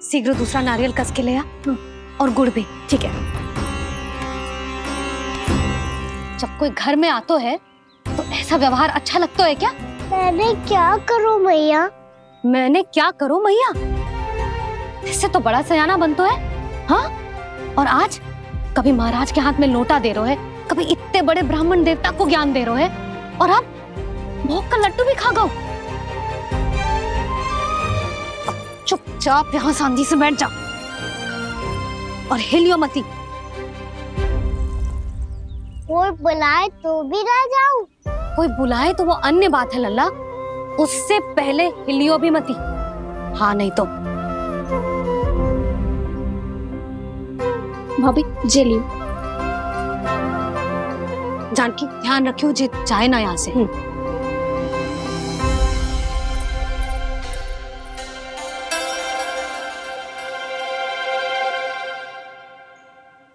शीघ्र दूसरा नारियल कस के ले आ और गुड़ भी। ठीक है। जब कोई घर में आतो है तो ऐसा व्यवहार अच्छा लगता है क्या? मैंने क्या करूं मैया? मैंने क्या करूं मैया? इससे तो बड़ा सयाना बनतो है। हाँ, और आज कभी महाराज के हाथ में लोटा दे रहो है, कभी इतने बड़े ब्राह्मण देवता को ज्ञान दे रहो है, और अब भोग का लड्डू भी खा गो। चुपचाप यहाँ शांति से बैठ जा और हिलियो मती। कोई बुलाए तो भी ना जाऊं? कोई बुलाए तो वो अन्य बात है लल्ला, उससे पहले हिलियो भी मती। हाँ नहीं तो। भाभी जे लियो। जानकी ध्यान रखियो जे जाए ना यहाँ से।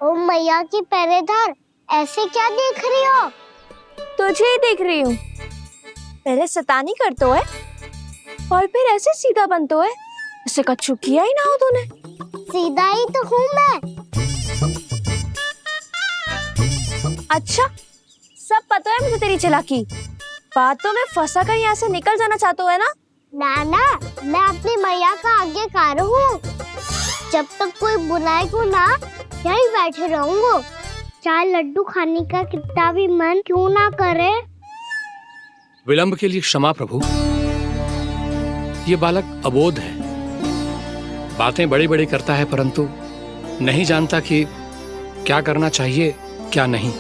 ओ मैया की पहरेदार, ऐसे क्या देख रही हो? तुझे ही देख रही हूँ। पहले शैतानी करतो है और फिर ऐसे सीधा बनतो है, ऐसे कछु किया ही ना हो तूने। सीधा ही तो हूँ मैं। अच्छा, सब पता है मुझे तेरी चालाकी। बातों में फंसा कर यहाँ से निकल जाना चाहते हो है ना? नाना, मैं अपनी मैया का आज्ञाकार हूँ। जब तक कोई बुलाएगा ना, यहीं बैठे रहूंगा, चाहे लड्डू खाने का कितना भी मन क्यों ना करे। विलंब के लिए क्षमा प्रभु। ये बालक अबोध है, बातें बड़ी बड़ी करता है परंतु नहीं जानता कि क्या करना चाहिए क्या नहीं।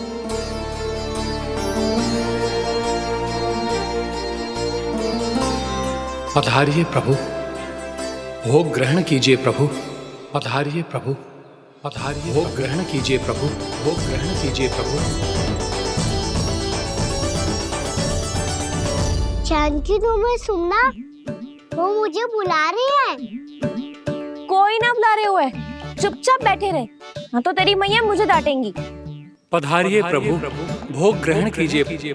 पधारिए प्रभु, भोग ग्रहण कीजिए प्रभु। पधारिए प्रभु, पधारिए। भोग ग्रहण कीजिए प्रभु, भोग ग्रहण कीजिए प्रभु। जानकी, तुम्हें सुनना, वो मुझे बुला रही है। कोई ना बुला रहे हुए, चुपचाप बैठे रहे, हाँ तो तेरी मैया मुझे डांटेंगी। पधारिए प्रभु, भोग ग्रहण कीजिए।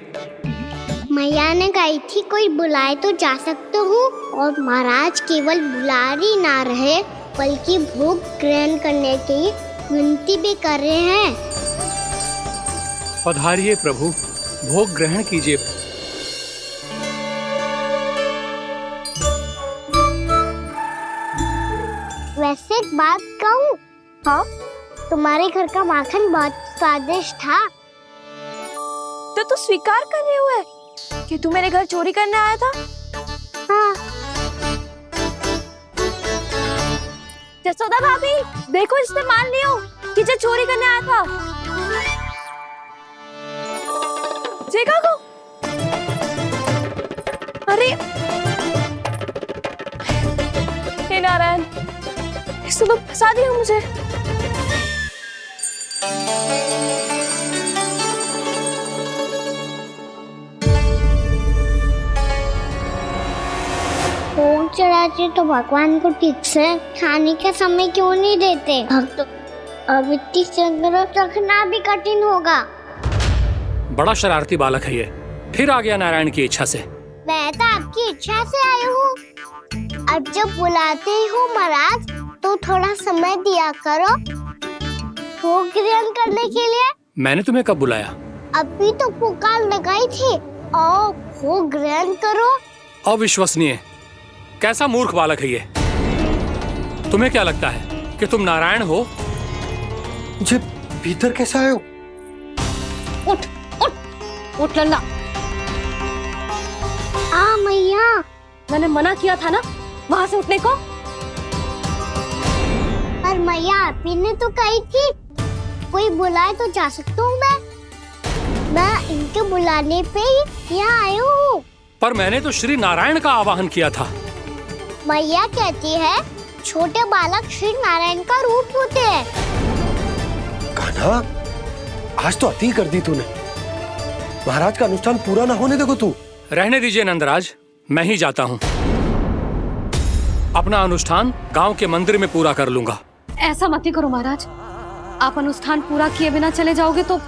मैया ने कही थी कोई बुलाए तो जा सकते हूँ, और महाराज केवल बुला ही ना रहे बल्कि भोग ग्रहण करने की विनती भी कर रहे हैं। पधारिए प्रभु, भोग ग्रहण कीजिए। वैसे एक बात कहूँ? हाँ? तुम्हारे घर का माखन बहुत स्वादिष्ट था। तो तू स्वीकार कर रहे हुए कि तू मेरे घर चोरी करने आया था? हाँ। जसोदा भाभी, देखो इसने मान लियो कि जो चोरी करने आया था। देखा को? अरे हे नारायण, इसने तो फंसा दिया मुझे। भोग चढ़ाते तो भगवान को ठीक से खाने का समय क्यों नहीं देते? भक्त अब इतनी संग्रह रखना भी कठिन होगा। बड़ा शरारती बालक है ये, फिर आ गया नारायण की इच्छा से। मैं तो आपकी इच्छा से आई हूँ। अब जब बुलाते ही हो महाराज, तो थोड़ा समय दिया करो भोग ग्रहण करने के लिए। मैंने तुम्हें कब बुलाया? अभी तो पुकार लगाई थी, आओ भोग ग्रहण करो। अविश्वसनीय, कैसा मूर्ख बालक है ये। तुम्हें क्या लगता है कि तुम नारायण हो? मुझे भीतर कैसा आए हो? उठ उठ उठ लल्ला। मैया, मैंने मना किया था ना वहां से उठने को। पर मैया, आपी ने तो कही थी कोई बुलाए तो जा सकता हूँ मैं इनके बुलाने पे ही यहाँ आई हूँ। पर मैंने तो श्री नारायण का आवाहन किया था। मैया कहती है छोटे बालक श्री नारायण का रूप होते हैं। कान्हा, आज तो अति कर दी तूने। महाराज का अनुष्ठान पूरा ना होने देखो तू। रहने दीजिए नंदराज, मैं ही जाता हूँ। अपना अनुष्ठान गांव के मंदिर में पूरा कर लूंगा। ऐसा मत ही करो महाराज, आप अनुष्ठान पूरा किए बिना चले जाओगे तो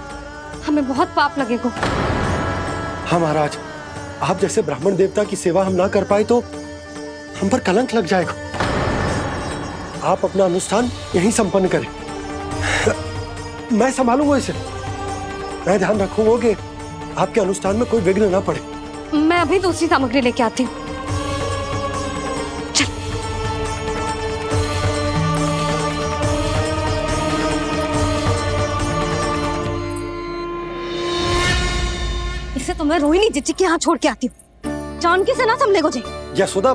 हमें बहुत पाप लगेगा। हाँ महाराज, आप जैसे ब्राह्मण देवता की सेवा हम ना कर पाए तो हम पर कलंक लग जाएगा। आप अपना अनुष्ठान यहीं संपन्न करें। मैं संभालूंगा इसे। मैं ध्यान रखूंगा कि आपके अनुष्ठान में कोई विघ्न ना पड़े। मैं अभी दूसरी सामग्री लेके आती हूँ। इसे तो मैं रोहिणी जीजी के यहाँ छोड़ के आती हूँ। जानकी से ना संभले गुजे। यशोदा,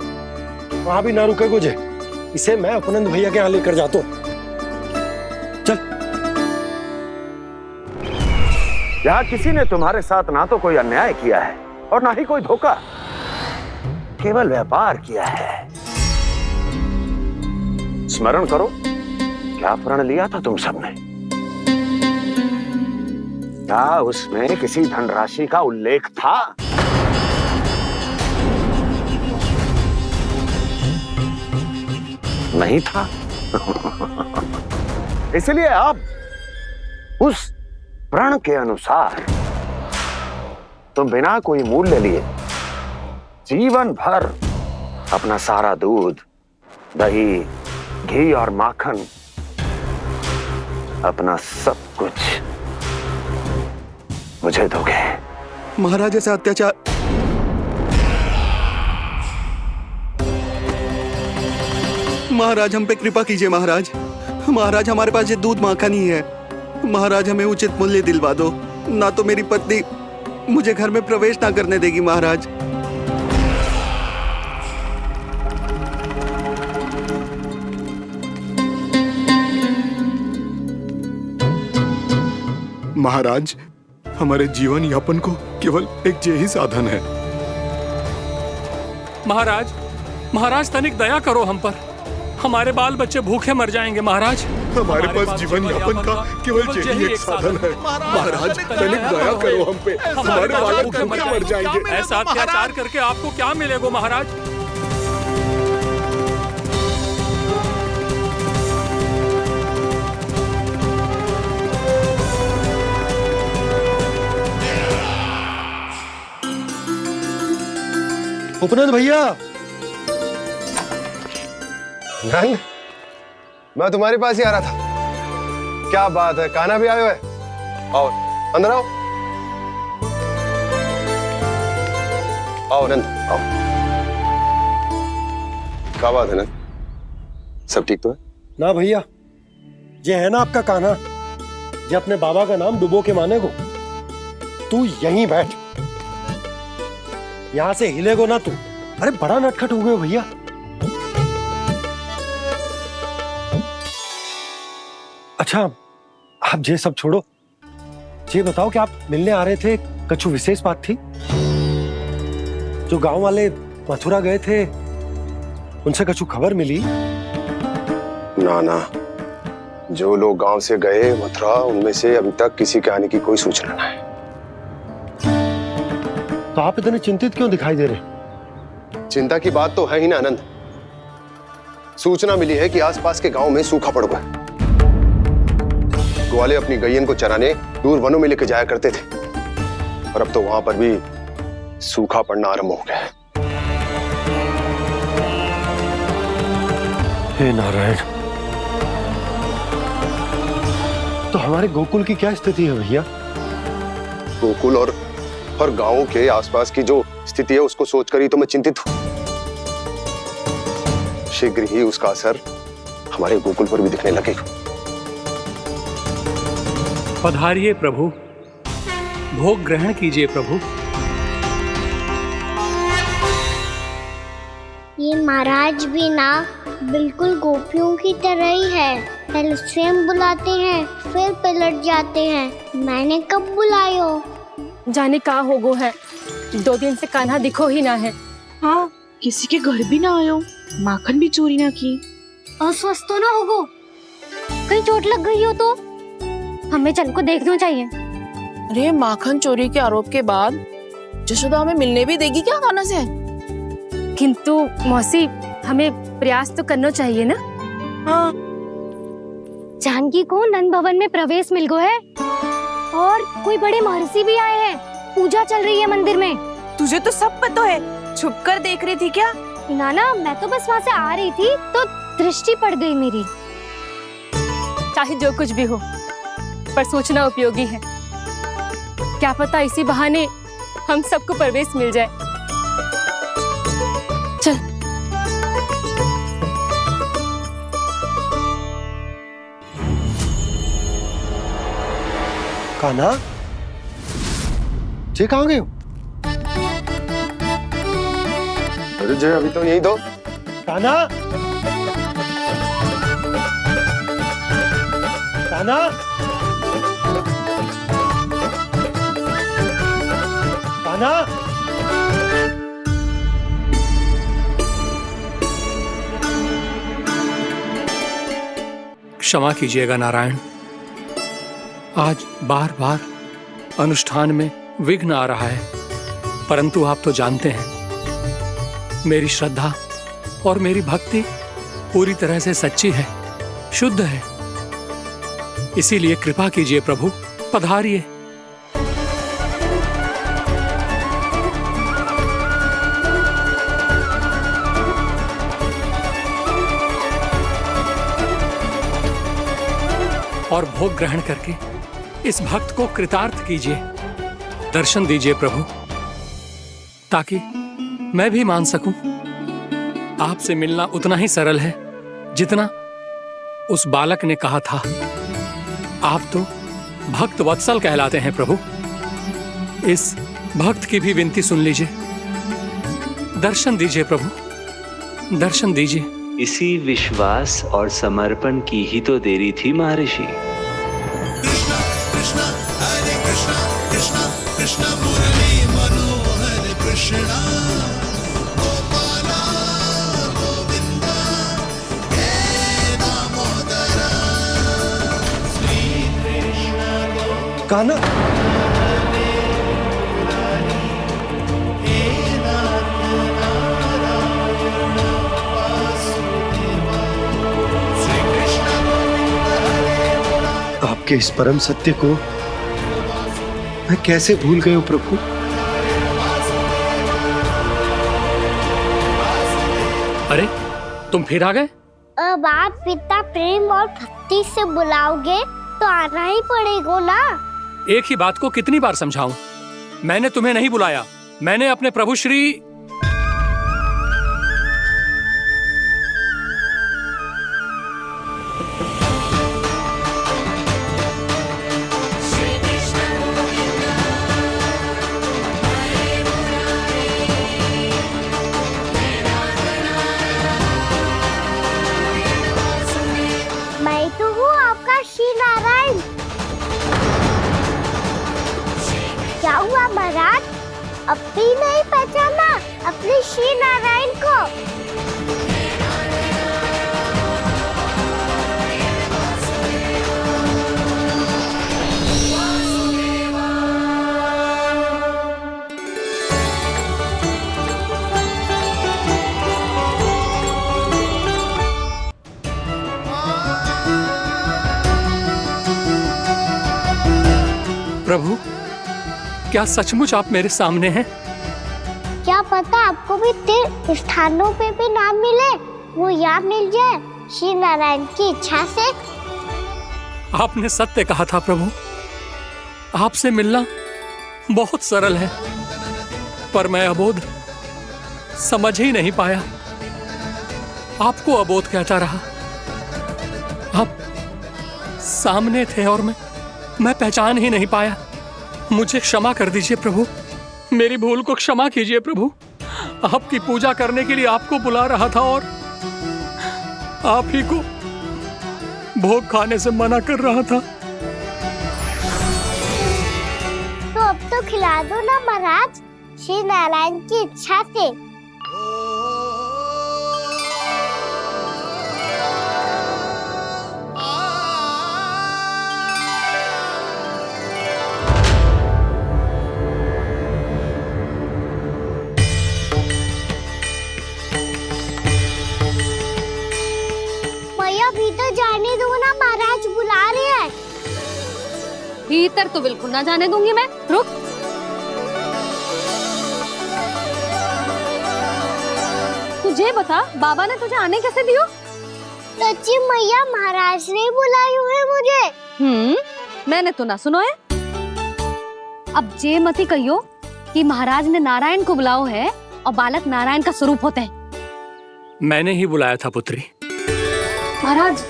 वहां भी ना रुके गुजे। इसे मैं अपनंद भैया के यहाँ लेकर जाता हूँ। चल। यहाँ किसी ने तुम्हारे साथ ना तो कोई अन्याय किया है और ना ही कोई धोखा, केवल व्यापार किया है। स्मरण करो, क्या प्रण लिया था तुम सबने? क्या उसमें किसी धनराशि का उल्लेख था? नहीं था। इसलिए अब उस प्रण के अनुसार तुम बिना कोई मूल्य लिए जीवन भर अपना सारा दूध, दही, घी और माखन, अपना सब कुछ मुझे दोगे। महाराज ऐसा अत्याचार। महाराज हम पे कृपा कीजिए महाराज। महाराज हमारे पास ये दूध माखन ही है। महाराज हमें उचित मूल्य दिलवा दो, ना तो मेरी पत्नी मुझे घर में प्रवेश ना करने देगी महाराज। महाराज हमारे जीवन यापन को केवल एक यही साधन है। महाराज, महाराज तनिक दया करो हम पर। हमारे बाल बच्चे भूखे मर जाएंगे महाराज। हमारे पास जीवन यापन का केवल यही एक साधन है। महाराज तनिक दया करो हम पे। हमारे बालक भूखे मर जाएंगे। ऐसा अत्याचार करके आपको क्या मिलेगा महाराज? उपनंद भैया। नंद, मैं तुम्हारे पास ही आ रहा था। क्या बात है, कान्हा भी आयो है? आओ अंदर आओ। आओ नंद आओ। क्या बात है नंद, सब ठीक तो है ना? भैया ये है ना आपका कान्हा, ये अपने बाबा का नाम डुबो के माने को। तू यहीं बैठ, यहां से हिलेगो ना तू। अरे बड़ा नटखट हो गए भैया। अच्छा आप ये सब छोड़ो, ये बताओ कि आप मिलने आ रहे थे, कछु विशेष बात थी? जो गांव वाले मथुरा गए थे उनसे कछु खबर मिली? ना ना, जो लोग गांव से गए मथुरा, उनमें से अभी तक किसी के आने की कोई सूचना नहीं। तो आप इतने चिंतित क्यों दिखाई दे रहे? चिंता की बात तो है ही ना आनंद। सूचना मिली है कि आसपास के गांव में सूखा पड़ गया। ग्वाले अपनी गैयन को चराने दूर वनों में लेकर जाया करते थे, और अब तो वहां पर भी सूखा पड़ना आरंभ हो गया है। हे नारायण, तो हमारे गोकुल की क्या स्थिति है भैया? गोकुल और गांवों के आसपास की जो स्थिति है उसको सोचकर ही तो मैं चिंतित हूं। शीघ्र ही उसका असर हमारे गोकुल पर भी दिखने लगेगा। पधारिए प्रभु, भोग ग्रहण कीजिए प्रभु। ये महाराज भी ना बिल्कुल गोपियों की तरह ही है। पहले स्वयं बुलाते हैं, फिर पलट जाते हैं। मैंने कब बुलायो? जाने का होगो है, 2 दिन से कान्हा दिखो ही ना है। हाँ, किसी के घर भी ना आयो, माखन भी चोरी ना की। अस्वस्थ तो ना होगो, कहीं चोट लग गई हो तो? हमें चल को देखना चाहिए। अरे माखन चोरी के आरोप के बाद जशोदा हमें मिलने भी देगी क्या कान्हा से? किंतु मौसी, हमें प्रयास तो करना चाहिए ना। हाँ, जानकी को नंद भवन में प्रवेश मिल गया है और कोई बड़े महर्षि भी आए हैं। पूजा चल रही है मंदिर में। तुझे तो सब पता है, छुप कर देख रही थी क्या? ना ना, मैं तो बस वहाँ से आ रही थी तो दृष्टि पड़ गई मेरी। चाहे जो कुछ भी हो, पर सोचना उपयोगी है। क्या पता इसी बहाने हम सबको प्रवेश मिल जाए। चल। कान्हा, जे कहाँ गए हो? अरे जय, अभी तो यही दो। कान्हा, कान्हा, कान्हा। क्षमा कीजिएगा नारायण, आज बार बार अनुष्ठान में विघ्न आ रहा है, परंतु आप तो जानते हैं मेरी श्रद्धा और मेरी भक्ति पूरी तरह से सच्ची है, शुद्ध है। इसीलिए कृपा कीजिए प्रभु, पधारिए। और भोग ग्रहण करके इस भक्त को कृतार्थ कीजिए। दर्शन दीजिए प्रभु, ताकि मैं भी मान सकूं। आपसे मिलना उतना ही सरल है जितना उस बालक ने कहा था। आप तो भक्त वत्सल कहलाते हैं प्रभु। इस भक्त की भी विनती सुन लीजिए। दर्शन दीजिए प्रभु, दर्शन दीजिए। इसी विश्वास और समर्पण की ही तो देरी थी महर्षि। कृष्णा कृष्णा हरे कृष्णा, कृष्णा कृष्णा मुरली मनोहर कृष्णा, गोपाला गोविंदा हे दामोदरा, श्री कृष्ण कान्हा, आपके इस परम सत्य को मैं कैसे भूल गया हूं प्रभु। अरे तुम फिर आ गए? अब आप इतना प्रेम और भक्ति से बुलाओगे तो आना ही पड़ेगा ना। एक ही बात को कितनी बार समझाऊं? मैंने तुम्हें नहीं बुलाया, मैंने अपने प्रभु श्री मैं तो हूँ आपका श्री नारायण। क्या हुआ महाराज, अब भी नहीं पहचाना अपने श्री नारायण को? प्रभु, क्या सचमुच आप मेरे सामने हैं? क्या पता आपको भी तीर्थ स्थानों पे भी नाम मिले, वो यहाँ मिल जाए श्री नारायण की इच्छा से। आपने सत्य कहा था प्रभु, आपसे मिलना बहुत सरल है, पर मैं अबोध समझ ही नहीं पाया। आपको अबोध कहता रहा। आप सामने थे और मैं पहचान ही नहीं पाया। मुझे क्षमा कर दीजिए प्रभु, मेरी भूल को क्षमा कीजिए प्रभु। आपकी पूजा करने के लिए आपको बुला रहा था और आप ही को भोग खाने से मना कर रहा था। तो अब तो खिला दो ना महाराज, श्री नारायण की इच्छा से। भीतर जाने दो ना, महाराज बुला रहे हैं। भीतर तो बिल्कुल ना जाने दूंगी मैं। रुक। तुझे बता, बाबा ने तुझे आने कैसे दियो? सच्ची मैया महाराज ने बुलाई हुई है मुझे। मैंने तो ना सुनो है। अब जे मती कहियो कि महाराज ने नारायण को बुलाओ है और बालक नारायण का स्वरूप होते हैं। मैंने ही बुलाया था पुत्री। महाराज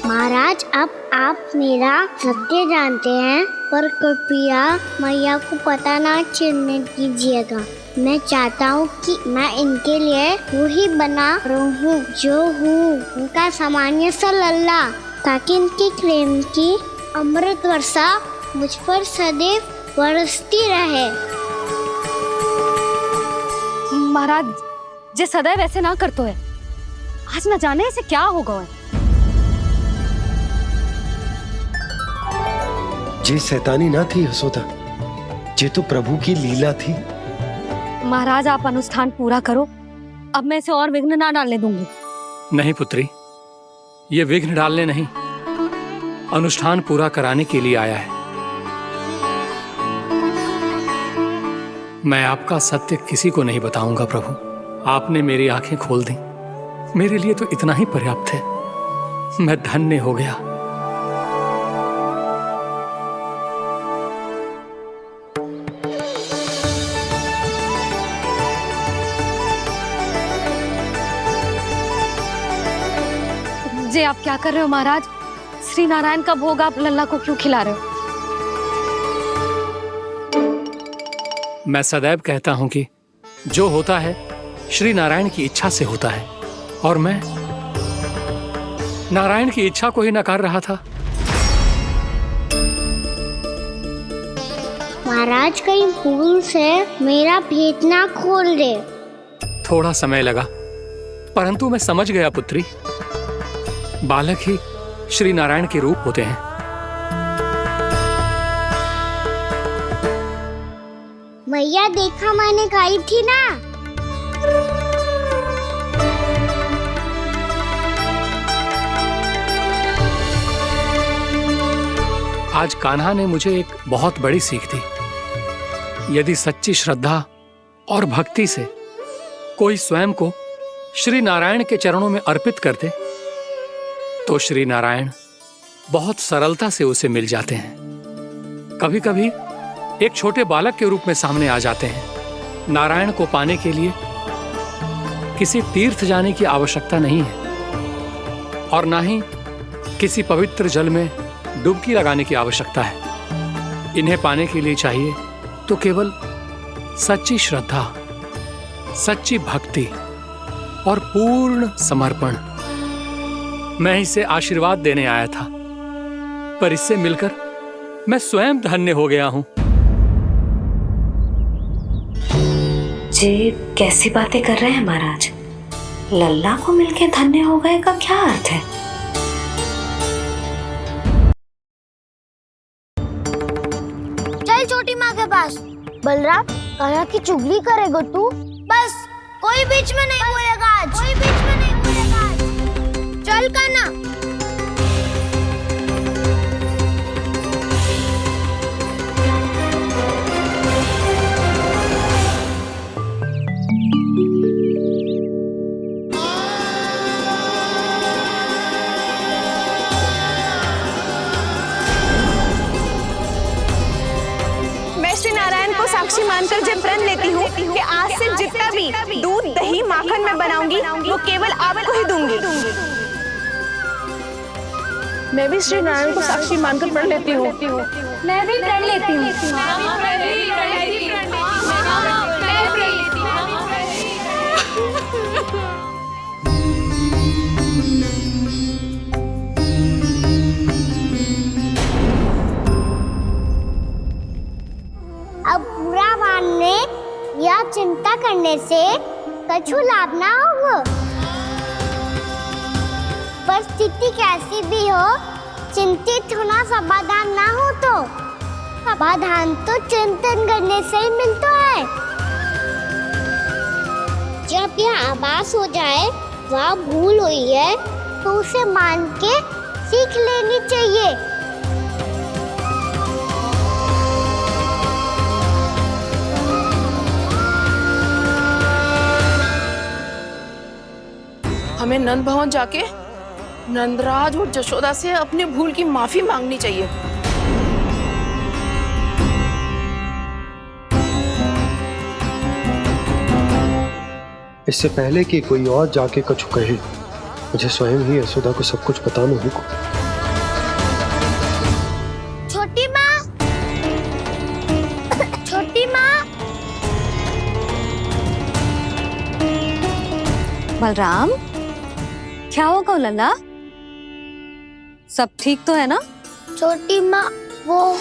महाराज अब आप मेरा सत्य जानते हैं, पर कृपया मैया को पता ना चलने दीजिएगा। मैं चाहता हूँ कि मैं इनके लिए वही बना रहूँ जो हूँ, उनका सामान्य सा लल्ला, ताकि इनके प्रेम की अमृत वर्षा मुझ पर सदैव बरसती रहे। महाराज जे सदैव ऐसे ना करतो है, आज न जाने इसे क्या होगा है। जे शैतानी ना थी यशोदा, जे तो प्रभु की लीला थी। महाराज आप अनुष्ठान पूरा करो, अब मैं इसे और विघ्न ना डालने दूंगी। नहीं पुत्री, ये विघ्न डालने नहीं, अनुष्ठान पूरा कराने के लिए आया है। मैं आपका सत्य किसी को नहीं बताऊंगा प्रभु। आपने मेरी आंखें खोल दी, मेरे लिए तो इतना ही पर्याप्त है। मैं धन्य हो गया। जे आप क्या कर रहे हो महाराज? श्री नारायण का भोग आप लल्ला को क्यों खिला रहे हो? मैं सदैव कहता हूं कि जो होता है श्री नारायण की इच्छा से होता है, और मैं नारायण की इच्छा को ही नकार रहा था। महाराज कहीं भूल से मेरा भेद ना खोल दे। थोड़ा समय लगा, परंतु मैं समझ गया पुत्री। बालक ही श्री नारायण के रूप होते हैं। मैया देखा मैंने खाई थी ना। आज कान्हा ने मुझे एक बहुत बड़ी सीख दी। यदि सच्ची श्रद्धा और भक्ति से कोई स्वयं को श्री नारायण के चरणों में अर्पित कर दे, तो श्री नारायण बहुत सरलता से उसे मिल जाते हैं। कभी कभी एक छोटे बालक के रूप में सामने आ जाते हैं। नारायण को पाने के लिए किसी तीर्थ जाने की आवश्यकता नहीं है, और ना ही किसी पवित्र जल में डुबकी लगाने की आवश्यकता है। इन्हें पाने के लिए चाहिए तो केवल सच्ची श्रद्धा, सच्ची भक्ति और पूर्ण समर्पण। मैं इसे आशीर्वाद देने आया था, पर इससे मिलकर मैं स्वयं धन्य हो गया हूं। जी कैसी बातें कर रहे हैं महाराज? लल्ला को मिलके धन्य हो गए का क्या अर्थ है? चल छोटी माँ के पास। बलराम, कान्हा की चुगली करेगा तू? बस कोई बीच में नहीं बोलेगा आज। कोई बीच में नहीं बोलेगा आज। चल कान्हा। मैं श्री नारायण को साक्षी मानकर जब प्रण लेती हूँ कि आज से जितना भी दूध, दही, माखन मैं बनाऊंगी वो केवल आपको ही दूंगी। मैं भी श्री नारायण को साक्षी मानकर प्रण लेती हूँ। मैं भी प्रण लेती हूँ। अब बुरा मानने या चिंता करने से कछु लाभ ना होगा। परिस्थिति कैसी भी हो, चिंतित होना समाधान ना हो तो समाधान तो चिंतन करने से ही मिलता है। जब यह आभास हो जाए वह भूल हुई है तो उसे मान के सीख लेनी चाहिए। हमें नंद भवन जाके नंदराज और जशोदा से अपनी भूल की माफी मांगनी चाहिए। इससे पहले कि कोई और जाके कछु कहे, मुझे स्वयं ही यशोदा को सब कुछ बताना होगा। छोटी माँ, छोटी माँ। बलराम, क्या होगा लल्ला? सब ठीक तो है ना? छोटी माँ, वो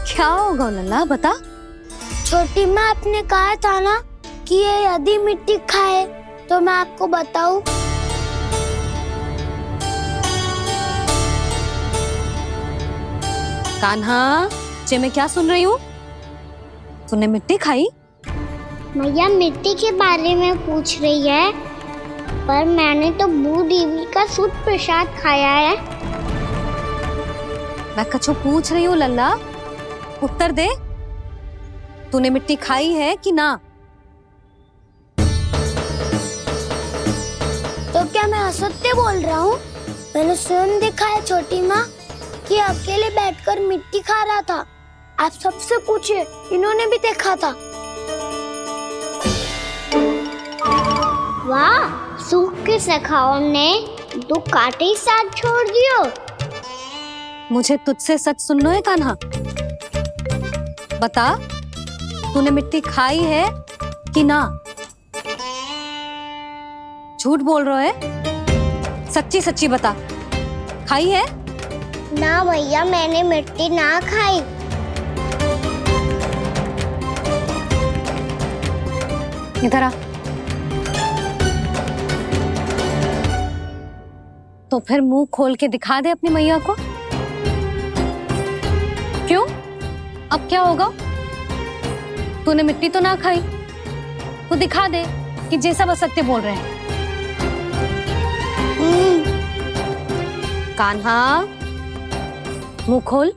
क्या होगा लल्ला, बता। छोटी माँ, आपने कहा था ना कि ये यदि मिट्टी खाए तो मैं आपको बताऊं। कान्हा, जे मैं क्या सुन रही हूँ? तूने मिट्टी खाई? मैया मिट्टी के बारे में पूछ रही है, पर मैंने तो भू देवी का शुद्ध प्रसाद खाया है। मैं कछु पूछ रही हूँ लल्ला, उत्तर दे। तूने मिट्टी खाई है कि ना? तो क्या मैं असत्य बोल रहा हूँ? मैंने स्वयं देखा है छोटी माँ कि अकेले बैठकर मिट्टी खा रहा था। आप सबसे पूछिए, इन्होंने भी देखा था। वाह, सूख के सखाओं ने दो कांटे ही साथ छोड़ दियो। मुझे तुझसे सच सुनना है कान्हा। बता, तूने मिट्टी खाई है कि ना? झूठ बोल रहा है, सच्ची सच्ची बता, खाई है? ना भैया, मैंने मिट्टी ना खाई। इधर आ। तो फिर मुंह खोल के दिखा दे अपनी मैया को। क्यों? अब क्या होगा? तूने मिट्टी तो ना खाई, तो दिखा दे कि जैसा बस सत्य बोल रहे हैं। कान्हा, मुंह खोल।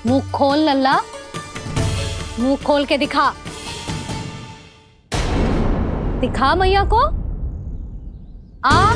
मुंह खोल लल्ला, मुंह खोल के दिखा। दिखा मैया को। आ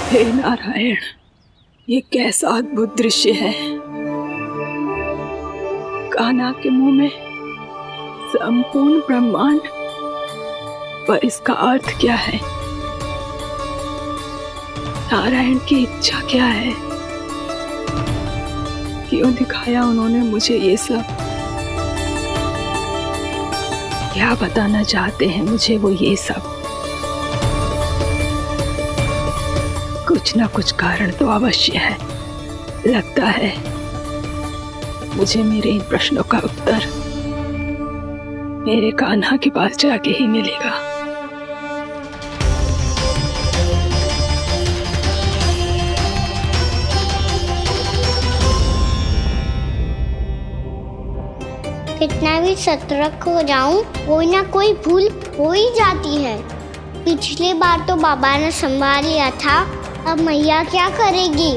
हे नारायण, ये कैसा अद्भुत दृश्य है। कान्हा के मुंह में संपूर्ण ब्रह्मांड, पर इसका अर्थ क्या है? नारायण की इच्छा क्या है? क्यों दिखाया उन्होंने मुझे ये सब? क्या बताना चाहते हैं मुझे वो ये सब? कुछ ना कुछ कारण तो अवश्य है। लगता है मुझे मेरे इन प्रश्नों का उत्तर मेरे कान्हा के पास जाके ही मिलेगा। कितना भी सतर्क हो जाऊं, कोई ना कोई भूल हो ही जाती है। पिछली बार तो बाबा ने संभाल लिया था, अब मैया क्या करेगी?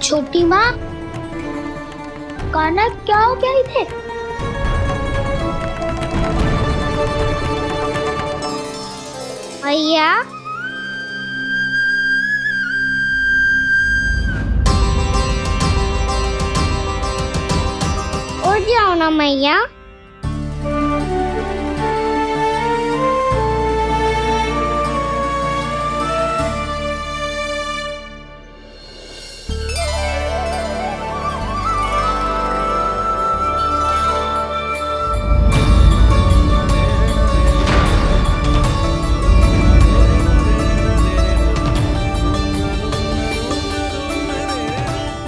छोटी माँ, कान्हा क्या हो गया इधर? मैया, उठ जाओ ना मैया।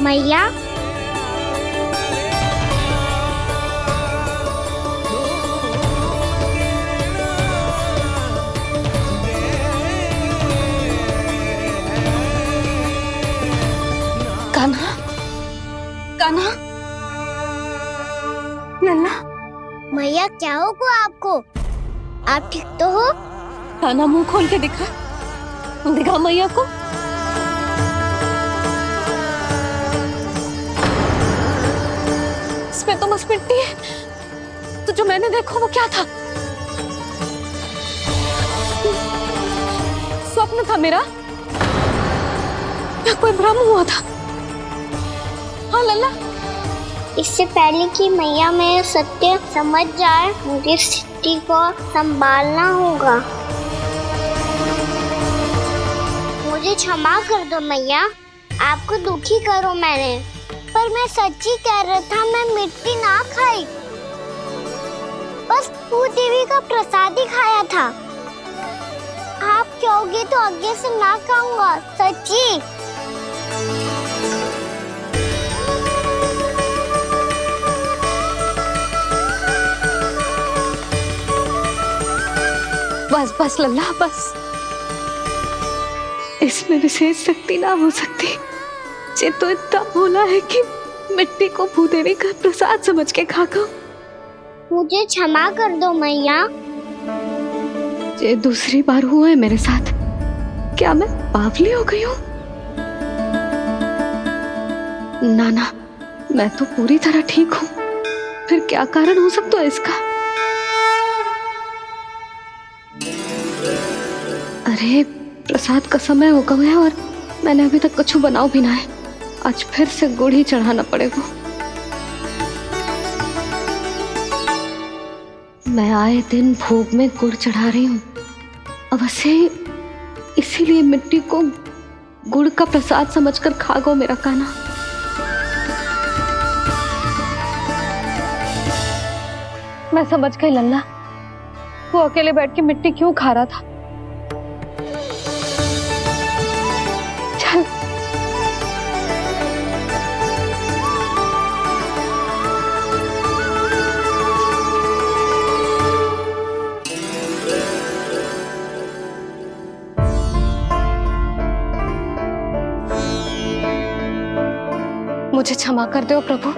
मैया, कान्हा, कान्हा, लल्ला। मैया क्या होगा आपको? आप ठीक तो हो? कान्हा, मुंह खोल के दिखा, दिखा मैया को। इसमें तो बस मिट्टी है, तो जो मैंने देखा वो क्या था? स्वप्न था मेरा या कोई भ्रम हुआ था? हाँ लल्ला, इससे पहले कि मैया मेरे सत्य समझ जाए, मुझे स्थिति को संभालना होगा। मुझे क्षमा कर दो मैया, आपको दुखी करो मैंने, पर मैं सच्ची कह रहा था। मैं मिट्टी ना खाई, बस भू देवी का प्रसाद ही खाया था। आप कहोगे तो आगे से ना खाऊंगा, सच्ची। बस बस लल्ला, बस। इसमें विशेष शक्ति ना हो सकती। ये तो इतना भोला है कि मिट्टी को भूदेवी का प्रसाद समझ के खा गो। मुझे क्षमा कर दो मैया। ये दूसरी बार हुआ है मेरे साथ। क्या मैं बावली हो गई हूँ? ना, मैं तो पूरी तरह ठीक हूँ। फिर क्या कारण हो सकता है इसका? अरे, प्रसाद का समय हो गया है और मैंने अभी तक कुछ बनाओ भी ना है। आज फिर से गुड़ ही चढ़ाना पड़ेगा। मैं आए दिन भोग में गुड़ चढ़ा रही हूँ, अवश्य इसीलिए मिट्टी को गुड़ का प्रसाद समझकर खा गो मेरा कान्हा। मैं समझ गई लल्ला, वो अकेले बैठ के मिट्टी क्यों खा रहा था। चल, मुझे क्षमा कर दो प्रभु।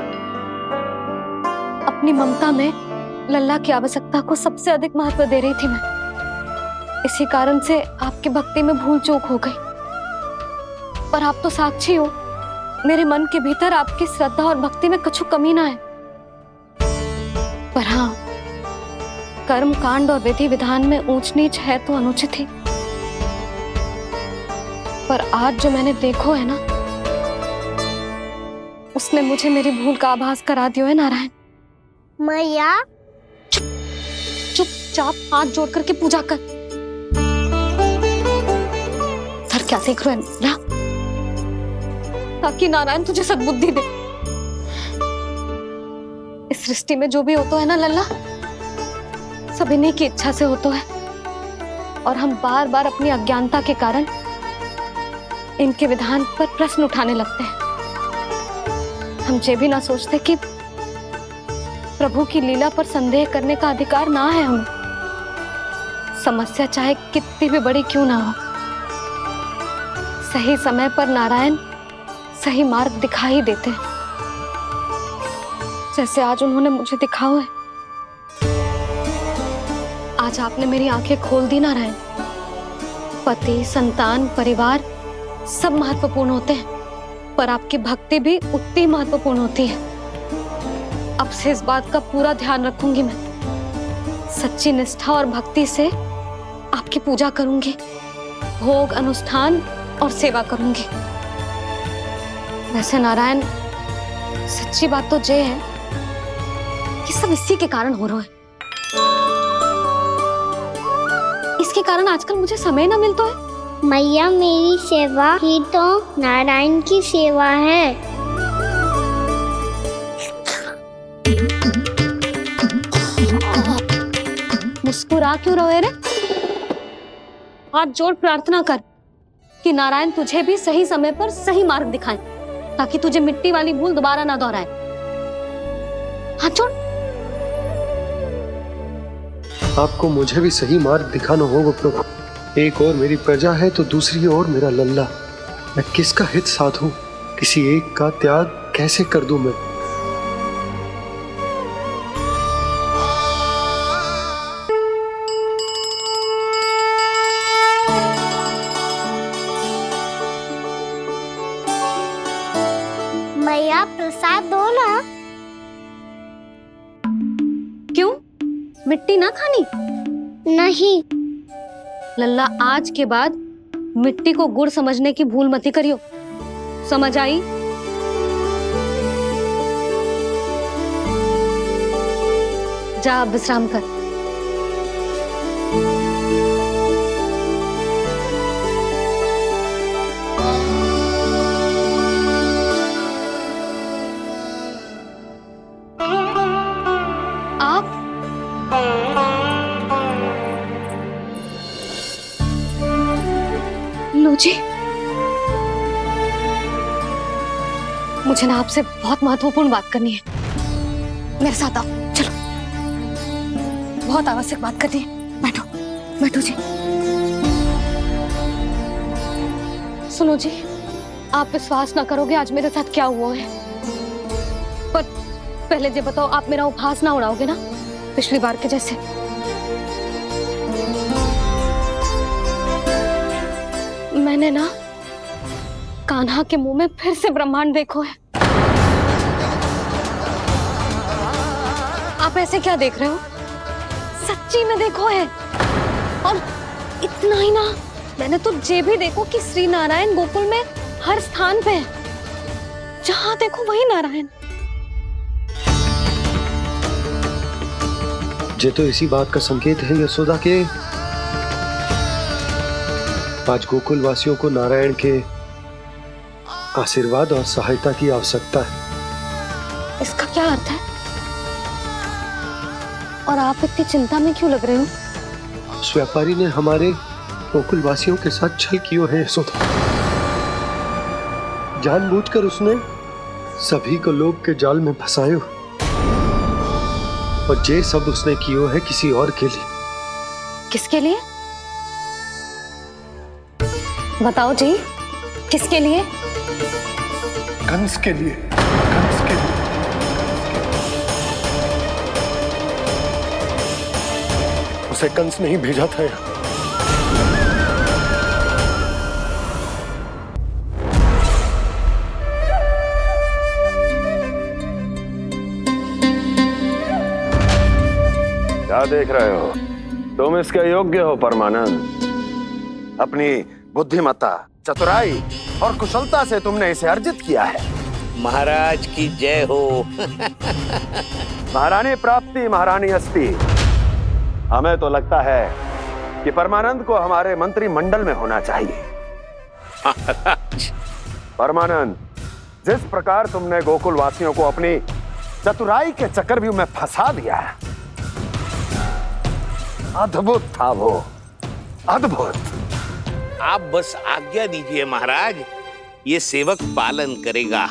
अपनी ममता में लल्ला की आवश्यकता को सबसे अधिक महत्व दे रही थी मैं। इसी कारण से आपकी भक्ति में भूल चूक हो गई। पर आप तो साक्षी हो, मेरे मन के भीतर आपकी श्रद्धा और भक्ति में कुछ कमी ना है। पर हाँ, कर्म कांड और विधि विधान में ऊंच नीच है तो अनुचित ही। पर आज जो मैंने देखो है ना, उसने मुझे मेरी भूल का आभास करा दिया है नारायण। मैया चुपचाप हाथ जोड़ करके पूजा कर। सर क्या देख रहे हैं ना? ताकि नारायण तुझे सद्बुद्धि दे। इस सृष्टि में जो भी होता है ना लल्ला, सब इन्हीं की इच्छा से होता है, और हम बार बार अपनी अज्ञानता के कारण इनके विधान पर प्रश्न उठाने लगते हैं। हम ये भी ना सोचते कि प्रभु की लीला पर संदेह करने का अधिकार ना है हमें। समस्या चाहे कितनी भी बड़ी क्यों ना हो, सही समय पर नारायण सही मार्ग दिखा ही देते हैं, जैसे आज उन्होंने मुझे दिखाओ है। आज आपने मेरी आंखें खोल दी नारायण। पति, संतान, परिवार सब महत्वपूर्ण होते हैं, पर आपकी भक्ति भी उतनी महत्वपूर्ण होती है। अब से इस बात का पूरा ध्यान रखूंगी मैं। सच्ची निष्ठा और भक्ति से आपकी पूजा करूंगी, भोग, अनुष्ठान और सेवा करूंगी। वैसे नारायण, सच्ची बात तो ये है कि सब इसी के कारण हो रहा है। इसके कारण आजकल मुझे समय ना मिलता है। मैया, मेरी सेवा ही तो नारायण की सेवा है। मुस्कुरा क्यों रहे रे? हाथ जोड़ प्रार्थना कर कि नारायण तुझे भी सही समय पर सही मार्ग दिखाएं, ताकि तुझे मिट्टी वाली भूल दोबारा ना दोहराए। हाथ जोड़। आपको मुझे भी सही मार्ग दिखाना होगा प्रभु। एक और मेरी प्रजा है तो दूसरी ओर मेरा लल्ला। मैं किसका हित साधूं? किसी एक का त्याग कैसे कर दूं मैं? मैया, प्रसाद दो ना। क्यों? मिट्टी ना खानी? नहीं। लल्ला, आज के बाद मिट्टी को गुड़ समझने की भूल मत करियो। समझ आई? जा विश्राम कर। आप लो जी, मुझे ना आपसे बहुत महत्वपूर्ण बात करनी है। मेरे साथ आओ, चलो। बहुत आवश्यक बात करनी है। बैठो, बैठो जी। सुनो जी, आप विश्वास ना करोगे आज मेरे साथ क्या हुआ है। पर पहले ये बताओ, आप मेरा उपहास ना उड़ाओगे ना पिछली बार के जैसे? मैंने ना कान्हा के मुंह में फिर से ब्रह्मांड देखो है। आप ऐसे क्या देख रहे हो? सच्ची में देखो है। और इतना ही ना, मैंने तो ये भी देखो कि श्री नारायण गोकुल में हर स्थान पे है। जहां देखो वही नारायण। ये तो इसी बात का संकेत है यशोदा के आज गोकुल वासियों को नारायण के आशीर्वाद और सहायता की आवश्यकता है। इसका क्या अर्थ है? और आप इतनी चिंता में क्यों लग रहे हो? उस व्यापारी ने हमारे गोकुल वासियों के साथ छल किया है यशोदा। जानबूझकर उसने सभी को लोभ के जाल में फंसायो, और ये सब उसने किया है किसी और के लिए। किसके लिए? बताओ जी, किसके लिए? कंस के लिए। कंस के लिए। उसे कंस नहीं भेजा था यहाँ। क्या देख रहे हो? तुम इसके योग्य हो परमानंद। अपनी बुद्धिमत्ता चतुराई और कुशलता से तुमने इसे अर्जित किया है। महाराज की जय हो। महारानी प्राप्ति महारानी अस्ति। हमें तो लगता है कि परमानंद को हमारे मंत्रिमंडल में होना चाहिए। परमानंद, जिस प्रकार तुमने गोकुल वासियों को अपनी चतुराई के चक्रव्यूह में फंसा दिया, अद्भुत था वो, अद्भुत। आप बस आज्ञा दीजिए महाराज, ये सेवक पालन करेगा।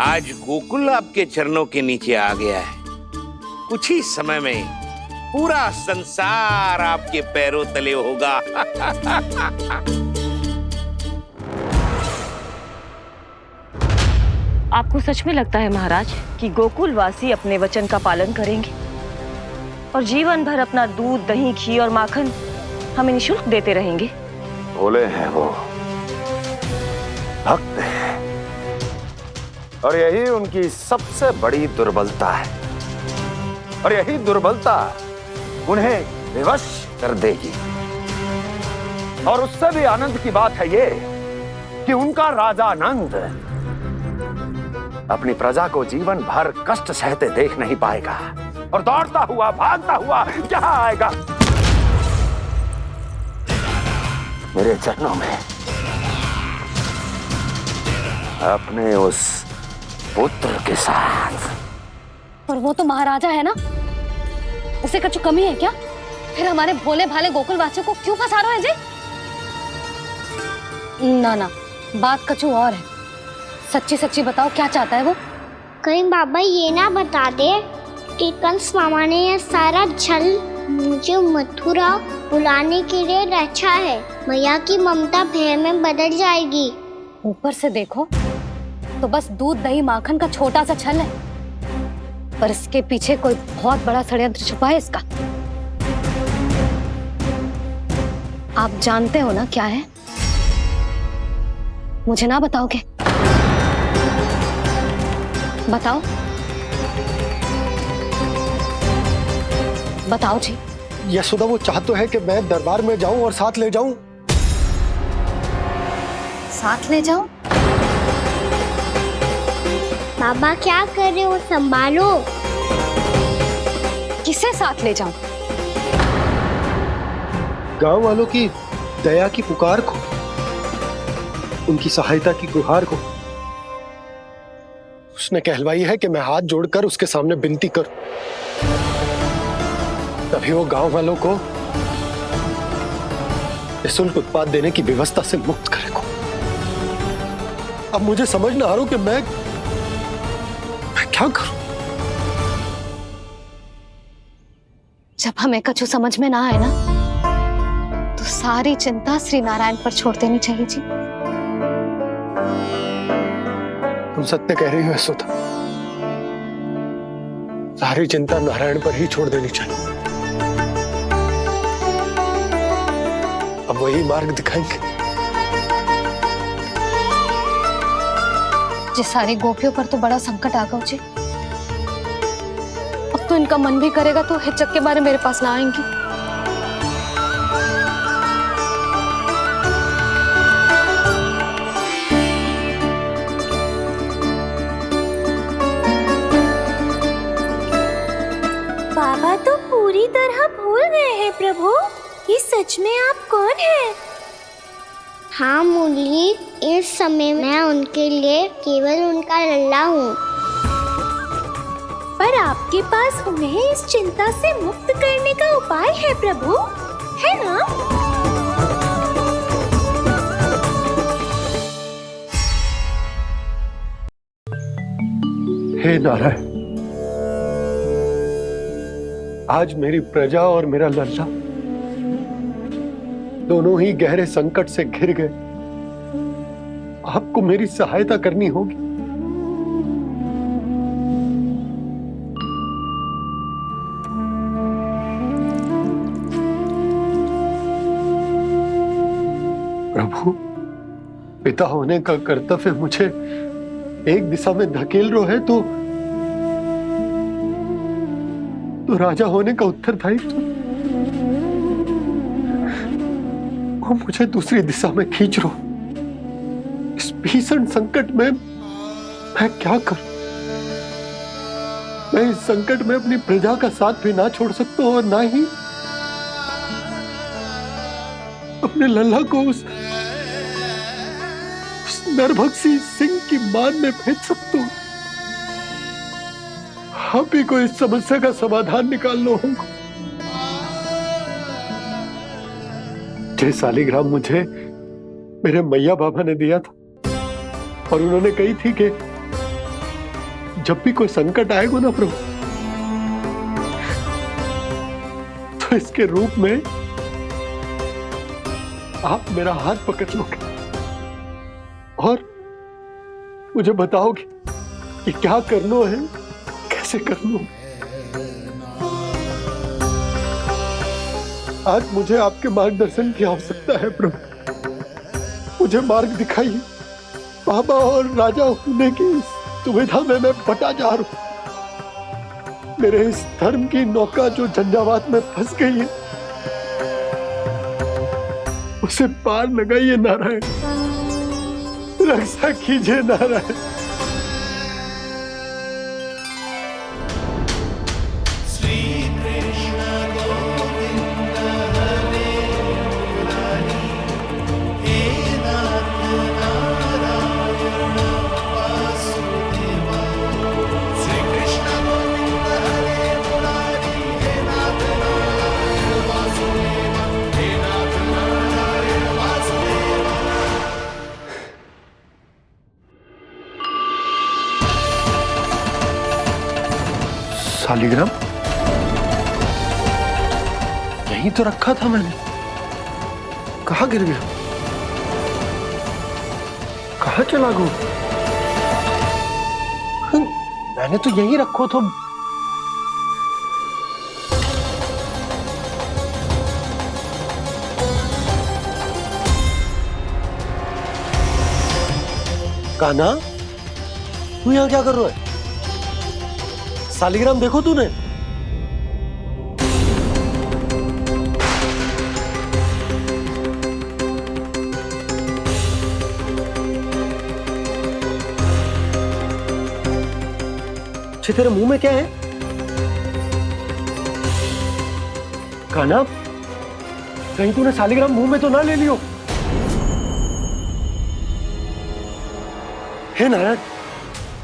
आज गोकुल आपके चरणों के नीचे आ गया है। कुछ ही समय में पूरा संसार आपके पैरों तले होगा। आपको सच में लगता है महाराज कि गोकुलवासी अपने वचन का पालन करेंगे और जीवन भर अपना दूध, दही, घी और माखन हमें निःशुल्क देते रहेंगे? भोले हैं वो, भक्त हैं, और यही उनकी सबसे बड़ी दुर्बलता है। और यही दुर्बलता उन्हें विवश कर देगी। और उससे भी आनंद की बात है ये कि उनका राजा नंद अपनी प्रजा को जीवन भर कष्ट सहते देख नहीं पाएगा और दौड़ता हुआ, भागता हुआ यहाँ आएगा मेरे चरणों में, अपने उस पुत्र के साथ। पर वो तो महाराजा है ना, उसे कुछ कमी है क्या? फिर हमारे भोले भाले गोकुल वासियों को क्यों फंसा रहे हैं जी? ना ना, बात कछु और है। सच्ची सच्ची बताओ, क्या चाहता है वो? कहीं बाबा ये ना बता दे कि कंस मामा ने यह सारा छल मुझे मथुरा बुलाने के लिए रचा है। मैया की ममता भय में बदल जाएगी। ऊपर से देखो तो बस दूध, दही, माखन का छोटा सा छल है, पर इसके पीछे कोई बहुत बड़ा षड्यंत्र छुपा है इसका। आप जानते हो ना क्या है? मुझे ना बताओगे? बताओ बताओ जी। यशोदा, वो चाहते है कि मैं दरबार में जाऊं और साथ ले जाऊं। साथ ले जाऊं? बाबा क्या कर रहे हो, संभालो। किसे साथ ले जाऊं? गांव वालों की दया की पुकार को, उनकी सहायता की गुहार को। उसने कहलवाई है कि मैं हाथ जोड़कर उसके सामने विनती करूं, तभी वो गांव वालों को निःशुल्क उत्पाद देने की व्यवस्था से मुक्त करेगा। अब मुझे समझ ना आ रहा कि मैं क्या करूं। जब हमें कछु समझ में ना आए ना, तो सारी चिंता श्री नारायण पर छोड़ देनी चाहिए जी। तुम सत्य कह रही हो यशोदा, सारी चिंता नारायण पर ही छोड़ देनी चाहिए। अब वही मार्ग दिखाएंगे। जिस सारी गोपियों पर तो बड़ा संकट आ गया जी। अब तो इनका मन भी करेगा तो हिचक के बारे मेरे पास ना आएंगी। बाबा तो पूरी तरह भूल गए हैं प्रभु, ये सच में आप कौन हैं? हाँ मुरली, इस समय मैं उनके लिए केवल उनका लल्ला हूँ। पर आपके पास उन्हें इस चिंता से मुक्त करने का उपाय है प्रभु, है ना? हे नारायण, आज मेरी प्रजा और मेरा लल्ला दोनों ही गहरे संकट से घिर गए। आपको मेरी सहायता करनी होगी। प्रभु, पिता होने का कर्तव्य मुझे एक दिशा में धकेल रहा है तो राजा होने का उत्तरदायित्व वो मुझे दूसरी दिशा में खींच रहा। इस भीषण संकट में मैं क्या करूं? मैं इस संकट में अपनी प्रजा का साथ भी ना छोड़ सकता हूं और ना ही अपने लल्ला को उस नरभक्षी सिंह की मान में भेज सकता हूं। आप ही को इस समस्या का समाधान निकालना होगा। जय सालिग्राम मुझे मेरे मैया बाबा ने दिया था और उन्होंने कही थी कि जब भी कोई संकट आएगा ना प्रभु, तो इसके रूप में आप मेरा हाथ पकड़ लोगे और मुझे बताओगे कि क्या करना है, कैसे करना है। आज मुझे आपके मार्गदर्शन की आवश्यकता है प्रभु। मुझे मार्ग दिखाइए। बाबा और राजा होने की दुविधा में मैं बटा जा रहा हूं। मेरे इस धर्म की नौका जो झंझावात में फंस गई है, उसे पार लगाइए नारायण, रक्षा कीजिए नारायण। सालिग्राम यहीं तो रखा था मैंने, कहाँ गिर गया, कहाँ चला गया? मैंने तो यहीं रखो था। कान्हा, तू यहाँ क्या कर रहा है? सालिग्राम देखो तूने? अच्छे, तेरे मुंह में क्या है? कान्हा, कहीं तूने सालिग्राम मुंह में तो ना ले लियो? हे नारायण,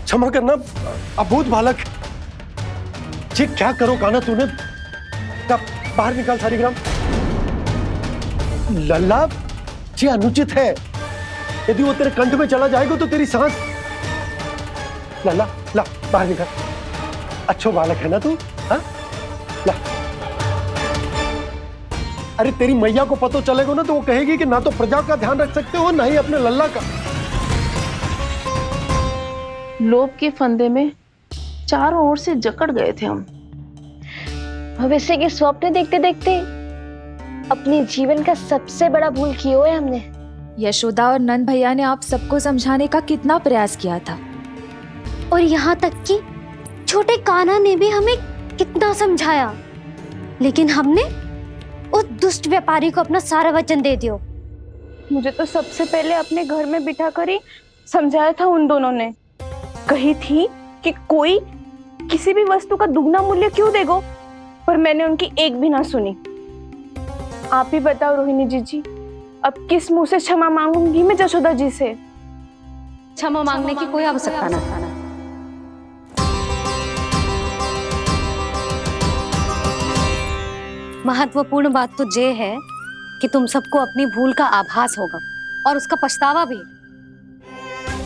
क्षमा करना, अबोध बालक। ये क्या करो कान्हा तूने? बाहर निकाल सालिग्राम। लल्ला, ये अनुचित है। यदि वो तेरे कंठ में चला जाएगा तो तेरी सांस। लल्ला, ला बाहर निकाल। अच्छो बालक है ना तू? हाँ, ला। अरे तेरी मैया को पता चलेगा ना तो वो कहेगी कि ना तो प्रजा का ध्यान रख सकते हो, ना ही अपने लल्ला का। लोभ के फंदे में चारों ओर से जकड़ गए थे हम। भविष्य के स्वप्न देखते देखते अपने जीवन का सबसे बड़ा भूल किया है हमने। यशोदा और नंद भैया ने आप सबको समझाने का कितना प्रयास किया था, और यहाँ तक कि छोटे कान्हा ने भी हमें कितना समझाया, लेकिन हमने उस दुष्ट व्यापारी को अपना सारा वचन दे दिया। मुझे तो सबसे पहले अपने घर में बिठा कर ही समझाया था उन दोनों ने। कही थी कि कोई किसी भी वस्तु का दुगना मूल्य क्यों देगा, पर मैंने उनकी एक भी ना सुनी। आप ही बताओ रोहिणी जी, अब किस मुंह से क्षमा मांगूंगी मैं जशोदा जी से? क्षमा मांगने की कोई आवश्यकता ना था। महत्वपूर्ण बात तो ये है कि तुम सबको अपनी भूल का आभास होगा और उसका पछतावा भी।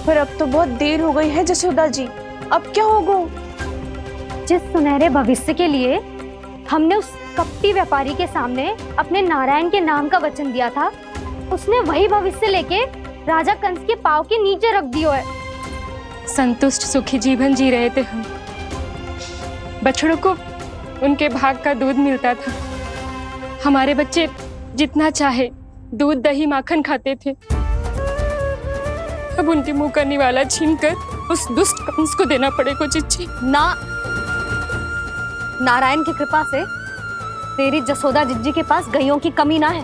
पर अब तो बहुत देर हो गई है जशोदा जी, अब क्या होगा? जिस सुनहरे भविष्य के लिए हमने उस कपटी व्यापारी के सामने अपने नारायण के नाम का वचन दिया था, उसने वही भविष्य लेके राजा कंस के पांव के नीचे रख दिया है। संतुष्ट सुखी जीवन जी रहे थे हम। बछड़ों को उनके भाग का दूध मिलता था। हमारे बच्चे जितना चाहे दूध दही माखन खाते थे। अब उनके मुंह का निवाला छीनकर उस दुष्ट कंस को देना पड़ेगा चिच्ची। ना, नारायण की कृपा से तेरी जसोदा जिज्जी के पास गैयों की कमी ना है।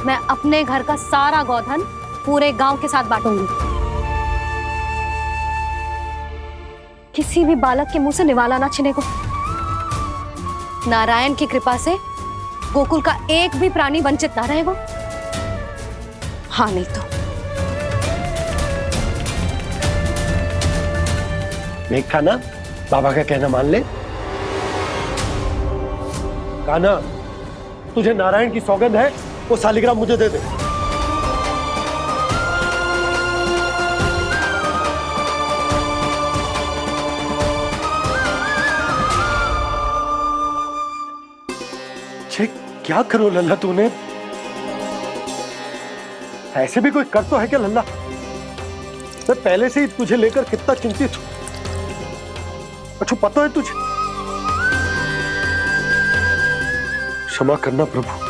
मैं अपने घर का सारा गोधन पूरे गांव के साथ बांटूंगी। किसी भी बालक के मुंह से निवाला ना छिने को। नारायण की कृपा से गोकुल का एक भी प्राणी वंचित ना रहेगा। हाँ नहीं तो देख कान्हा, बाबा का कहना मान ले। कान्हा, तुझे नारायण की सौगंध है, वो शालिग्राम मुझे दे दे। क्या करो लल्ला तूने? ऐसे भी कोई कर तो है क्या लल्ला? मैं पहले से ही तुझे लेकर कितना चिंतित हूं। अच्छा पता है तुझे? क्षमा करना प्रभु।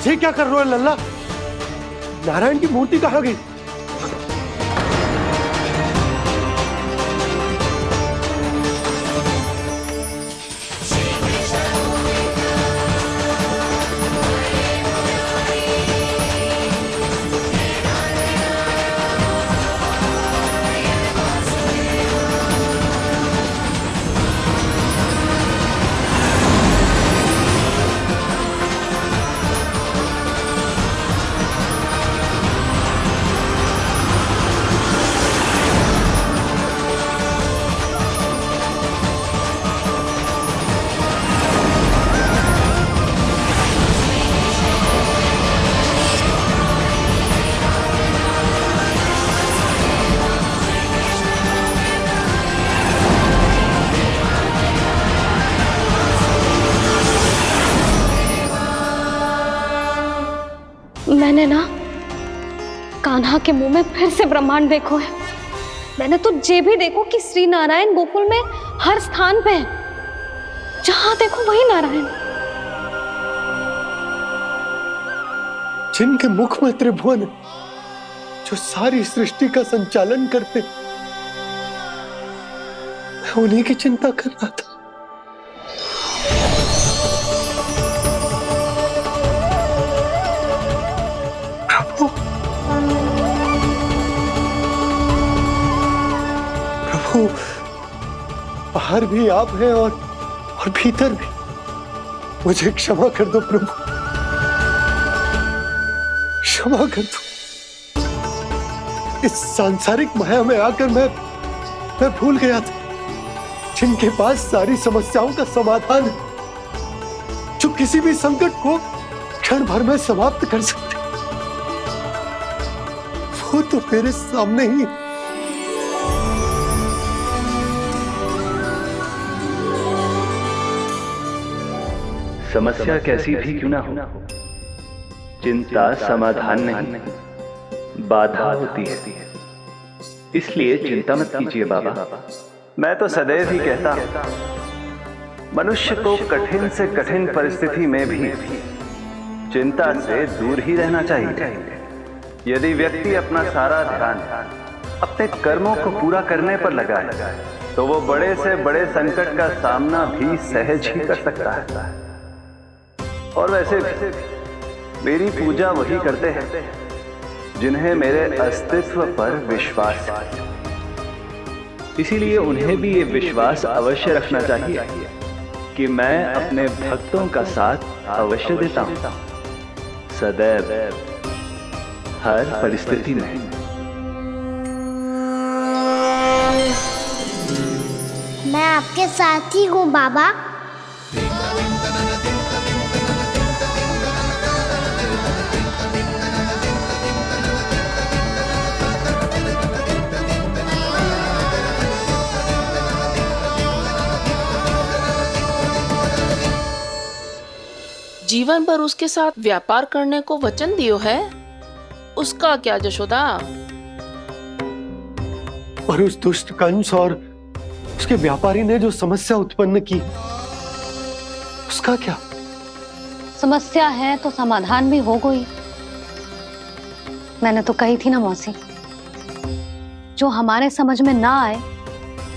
ये क्या कर रहे हो लल्ला? नारायण की मूर्ति कहाँ गई? मैंने ना कान्हा के मुंह में फिर से ब्रह्मांड देखो है। मैंने तो ये भी देखो कि श्री नारायण गोकुल में हर स्थान पे है। जहां देखो वही नारायण। जिनके मुख में त्रिभुवन, जो सारी सृष्टि का संचालन करते, मैं उन्हीं की चिंता कर रहा था। प्रभु, बाहर भी आप हैं और भीतर भी। मुझे क्षमा कर दो प्रभु, क्षमा कर दो। इस सांसारिक माया में आकर मैं भूल गया था जिनके पास सारी समस्याओं का समाधान है, जो किसी भी संकट को क्षण भर में समाप्त कर सकते, वो तो मेरे सामने ही। समस्या कैसी भी क्यों ना हो, चिंता समाधान नहीं, बाधा होती है। इसलिए चिंता मत कीजिए बाबा। मैं तो सदैव ही कहता हूं, मनुष्य को कठिन से कठिन परिस्थिति में भी चिंता से दूर ही रहना चाहिए। यदि व्यक्ति अपना सारा ध्यान अपने कर्मों को पूरा करने पर लगाए, तो वो बड़े से बड़े संकट का सामना भी सहज ही कर सकता है। और वैसे भी मेरी पूजा वही करते हैं जिन्हें मेरे अस्तित्व पर विश्वास है। इसीलिए उन्हें भी ये विश्वास अवश्य रखना चाहिए कि मैं अपने भक्तों का साथ अवश्य देता हूं, सदैव, हर परिस्थिति में। मैं आपके साथ ही हूँ बाबा। जीवन भर उसके साथ व्यापार करने को वचन दियो है, उसका क्या जशोदा? और उस दुष्ट कंस और उसके व्यापारी ने जो समस्या उत्पन्न की उसका क्या? समस्या है तो समाधान भी हो गई। मैंने तो कही थी ना मौसी, जो हमारे समझ में ना आए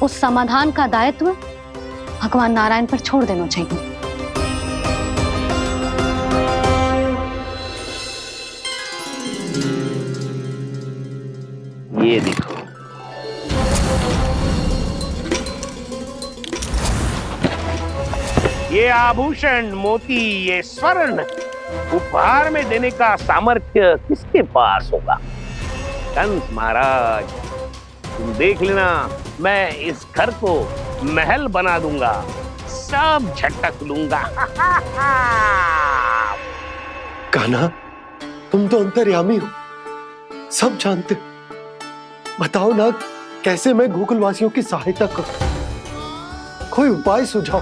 उस समाधान का दायित्व भगवान नारायण पर छोड़ देना चाहिए। ये देखो, ये आभूषण, मोती, ये स्वर्ण उपहार में देने का सामर्थ्य किसके पास होगा? कंस महाराज, तुम देख लेना, मैं इस घर को महल बना दूंगा, सब झटक लूंगा। कान्हा, तुम तो अंतर्यामी हो, सब जानते हो। बताओ ना, कैसे मैं गोकुलवासियों की सहायता करूं? कोई उपाय सुझाओ।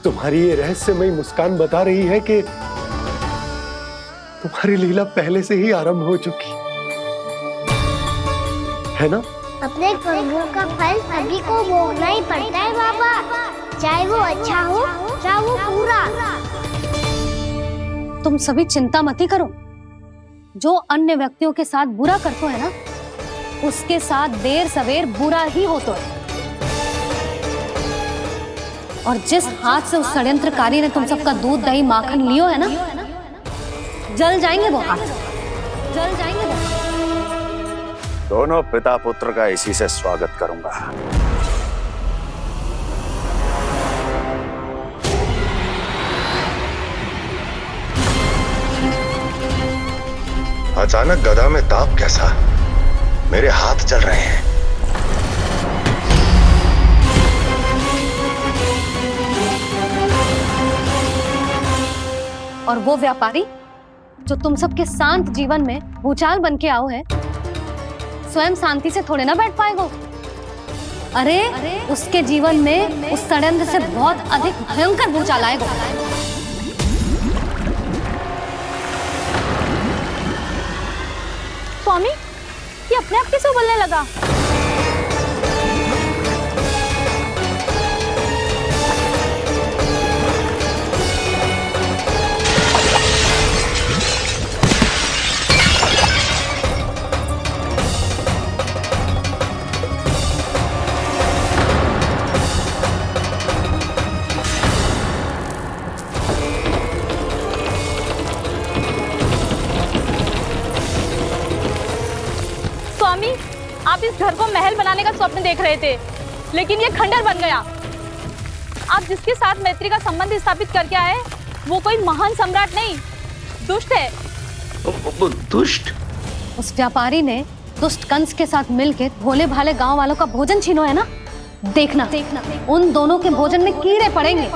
तुम्हारी ये रहस्यमयी मुस्कान बता रही है कि तुम्हारी लीला पहले से ही आरंभ हो चुकी है ना? अपने कर्मों का फल सभी को भोगना ही पड़ता है बाबा, चाहे वो अच्छा हो चाहे वो बुरा। तुम सभी चिंता मत ही करो। जो अन्य व्यक्तियों के साथ बुरा करते है ना, उसके साथ देर सवेर बुरा ही होता है। और जिस हाथ से उस षड्यंत्रकारी ने तुम सबका दूध दही माखन लियो है ना, जल जाएंगे वो हाथ, जल जाएंगे वो। दोनों पिता पुत्र का इसी से स्वागत करूंगा। अचानक गदा में ताप कैसा? मेरे हाथ जल रहे हैं। और वो व्यापारी जो तुम सबके शांत जीवन में भूचाल बन के आओ है, स्वयं शांति से थोड़े ना बैठ पाएगा। अरे उसके जीवन में उस षड्यंत्र से बहुत अधिक भयंकर भूचाल आएगा। स्वामी, ये अपने आप कैसे बोलने लगा? आप इस घर को महल बनाने का स्वप्न देख रहे थे, लेकिन ये खंडर बन गया। आप जिसके साथ मैत्री का संबंध स्थापित करके आए, वो कोई महान सम्राट नहीं, दुष्ट है। दुष्ट? उस व्यापारी ने दुष्ट कंस के साथ मिलकर भोले भाले गांव वालों का भोजन छीनो है ना। देखना उन दोनों के भोजन में कीड़े पड़ेंगे।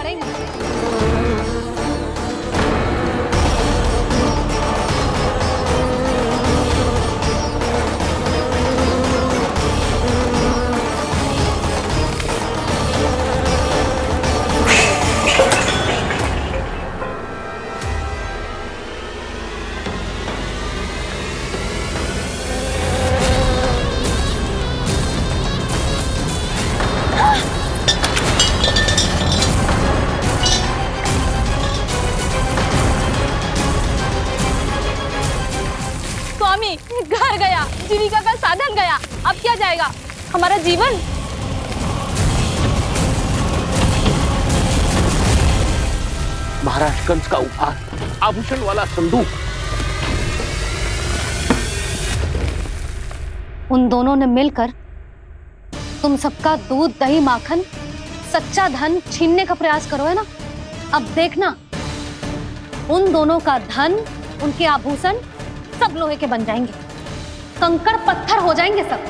घर गया, जीविका का साधन गया, अब क्या जाएगा हमारा जीवन? महाराज कंस का उपहार, आभूषण वाला संदूक। उन दोनों ने मिलकर तुम सबका दूध दही माखन सच्चा धन छीनने का प्रयास करो है ना। अब देखना उन दोनों का धन, उनके आभूषण सब लोहे के बन जाएंगे, कंकड़ पत्थर हो जाएंगे सब,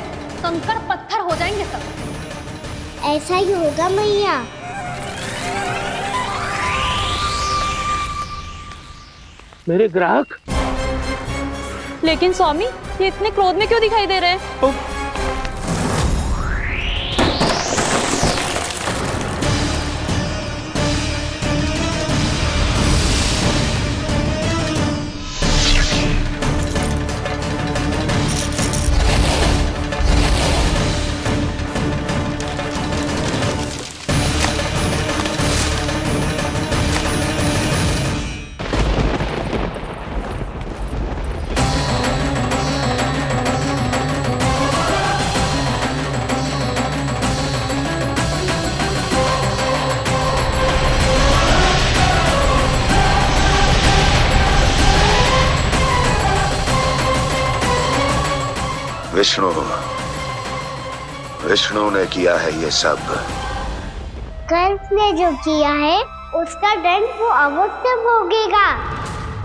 कंकड़ पत्थर हो जाएंगे सब। ऐसा ही होगा मैया। मेरे ग्राहक? लेकिन स्वामी, ये इतने क्रोध में क्यों दिखाई दे रहे हैं? विष्णु विष्णु ने किया है ये सब। कंस ने जो किया है उसका दंड वो अवश्य भोगेगा।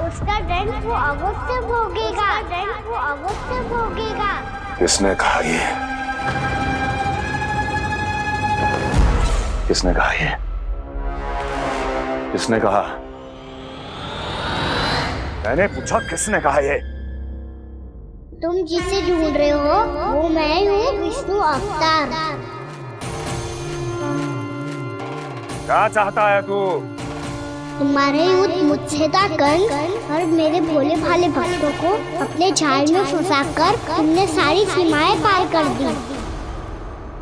उसका दंड वो अवश्य भोगेगा। दंड वो अवश्य भोगेगा। किसने कहा ये? किसने कहा ये? किसने कहा? मैंने पूछा किसने कहा ये? तुम जिसे ढूंढ रहे हो वो मैं हूँ, विष्णु अवतार। क्या चाहता है तू? तुम्हारे युद्ध मुझसे था कंस, और मेरे भोले भाले भक्तों को अपने जाल में फंसाकर तुमने सारी सीमाएं पार कर दी।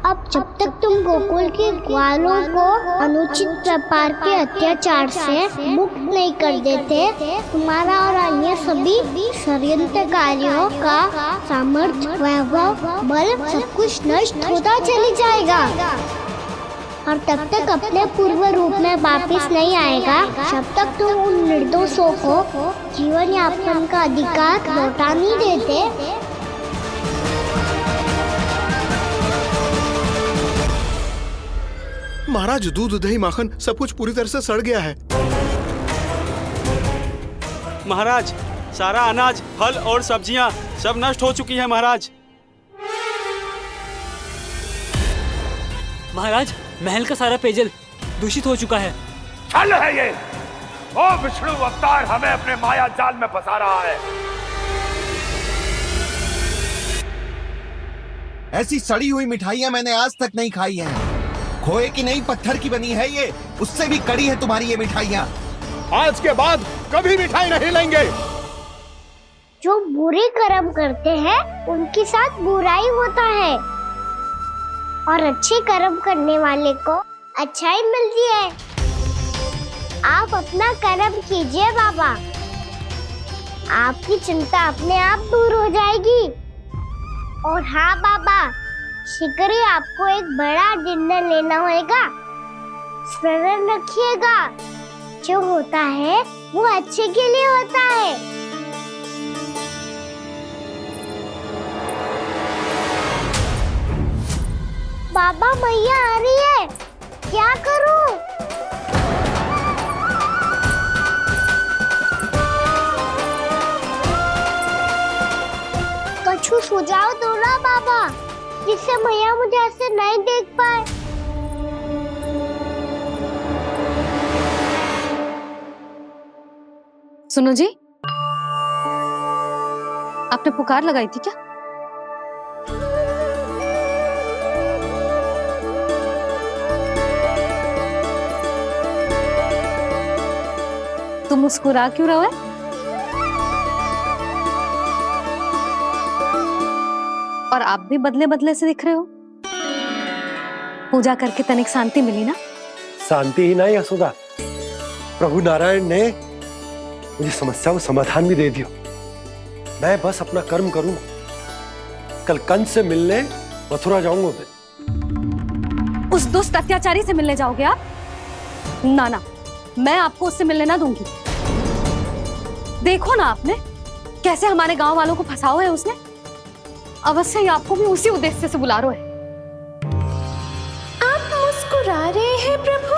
अब जब तक तुम गोकुल के ग्वालों को अनुचित प्रकार के अत्याचार से मुक्त नहीं कर देते, तुम्हारा और अन्य सभी षड्यंत्रकारियों का सामर्थ्य, वैभव, बल सब कुछ नष्ट होता चले जाएगा। और तब तक अपने पूर्व रूप में वापस नहीं आएगा जब तक तुम उन निर्दोषों को जीवन यापन का अधिकार लौटा नहीं देते। महाराज, दूध, दही, माखन सब कुछ पूरी तरह से सड़ गया है। महाराज, सारा अनाज, फल और सब्जियां सब नष्ट हो चुकी हैं महाराज। महाराज, महल का सारा पेयजल दूषित हो चुका है। छल है ये। ओ विष्णु अवतार हमें अपने माया जाल में फंसा रहा है। ऐसी सड़ी हुई मिठाइयां मैंने आज तक नहीं खाई हैं। खोए की नहीं, पत्थर की बनी है ये, उससे भी कड़ी है तुम्हारी ये मिठाइयां। आज के बाद कभी मिठाई नहीं लेंगे। जो बुरे कर्म करते हैं उनके साथ बुराई होता है, और अच्छे कर्म करने वाले को अच्छाई मिलती है। आप अपना कर्म कीजिए बाबा, आपकी चिंता अपने आप दूर हो जाएगी। और हाँ बाबा, शीघ्र ही आपको एक बड़ा निर्णय लेना होगा। स्मरण रखिएगा, जो होता है वो अच्छे के लिए होता है। बाबा, मैया आ रही है, क्या करूं? कुछ सुझाव दो ना बाबा, जिससे मैया मुझे ऐसे नहीं देख पाए। सुनो जी, आपने पुकार लगाई थी क्या? तुम मुस्कुरा क्यों रहे हो? और आप भी बदले बदले से दिख रहे हो। पूजा करके तनिक शांति मिली ना? शांति ही नहीं यशोदा, प्रभु नारायण ने मुझे समस्या को समाधान भी दे दिया। मैं बस अपना कर्म करूंगा। कल कंस से मिलने मथुरा जाऊंगा मैं। उस दुष्ट अत्याचारी से मिलने जाओगे आप? ना ना, मैं आपको उससे मिलने ना दूंगी। देखो ना आपने कैसे हमारे गांव वालों को फंसाओ है उसने। अवश्य ही आपको भी उसी उद्देश्य से बुला रहा है। आप मुस्कुरा रहे हैं प्रभु?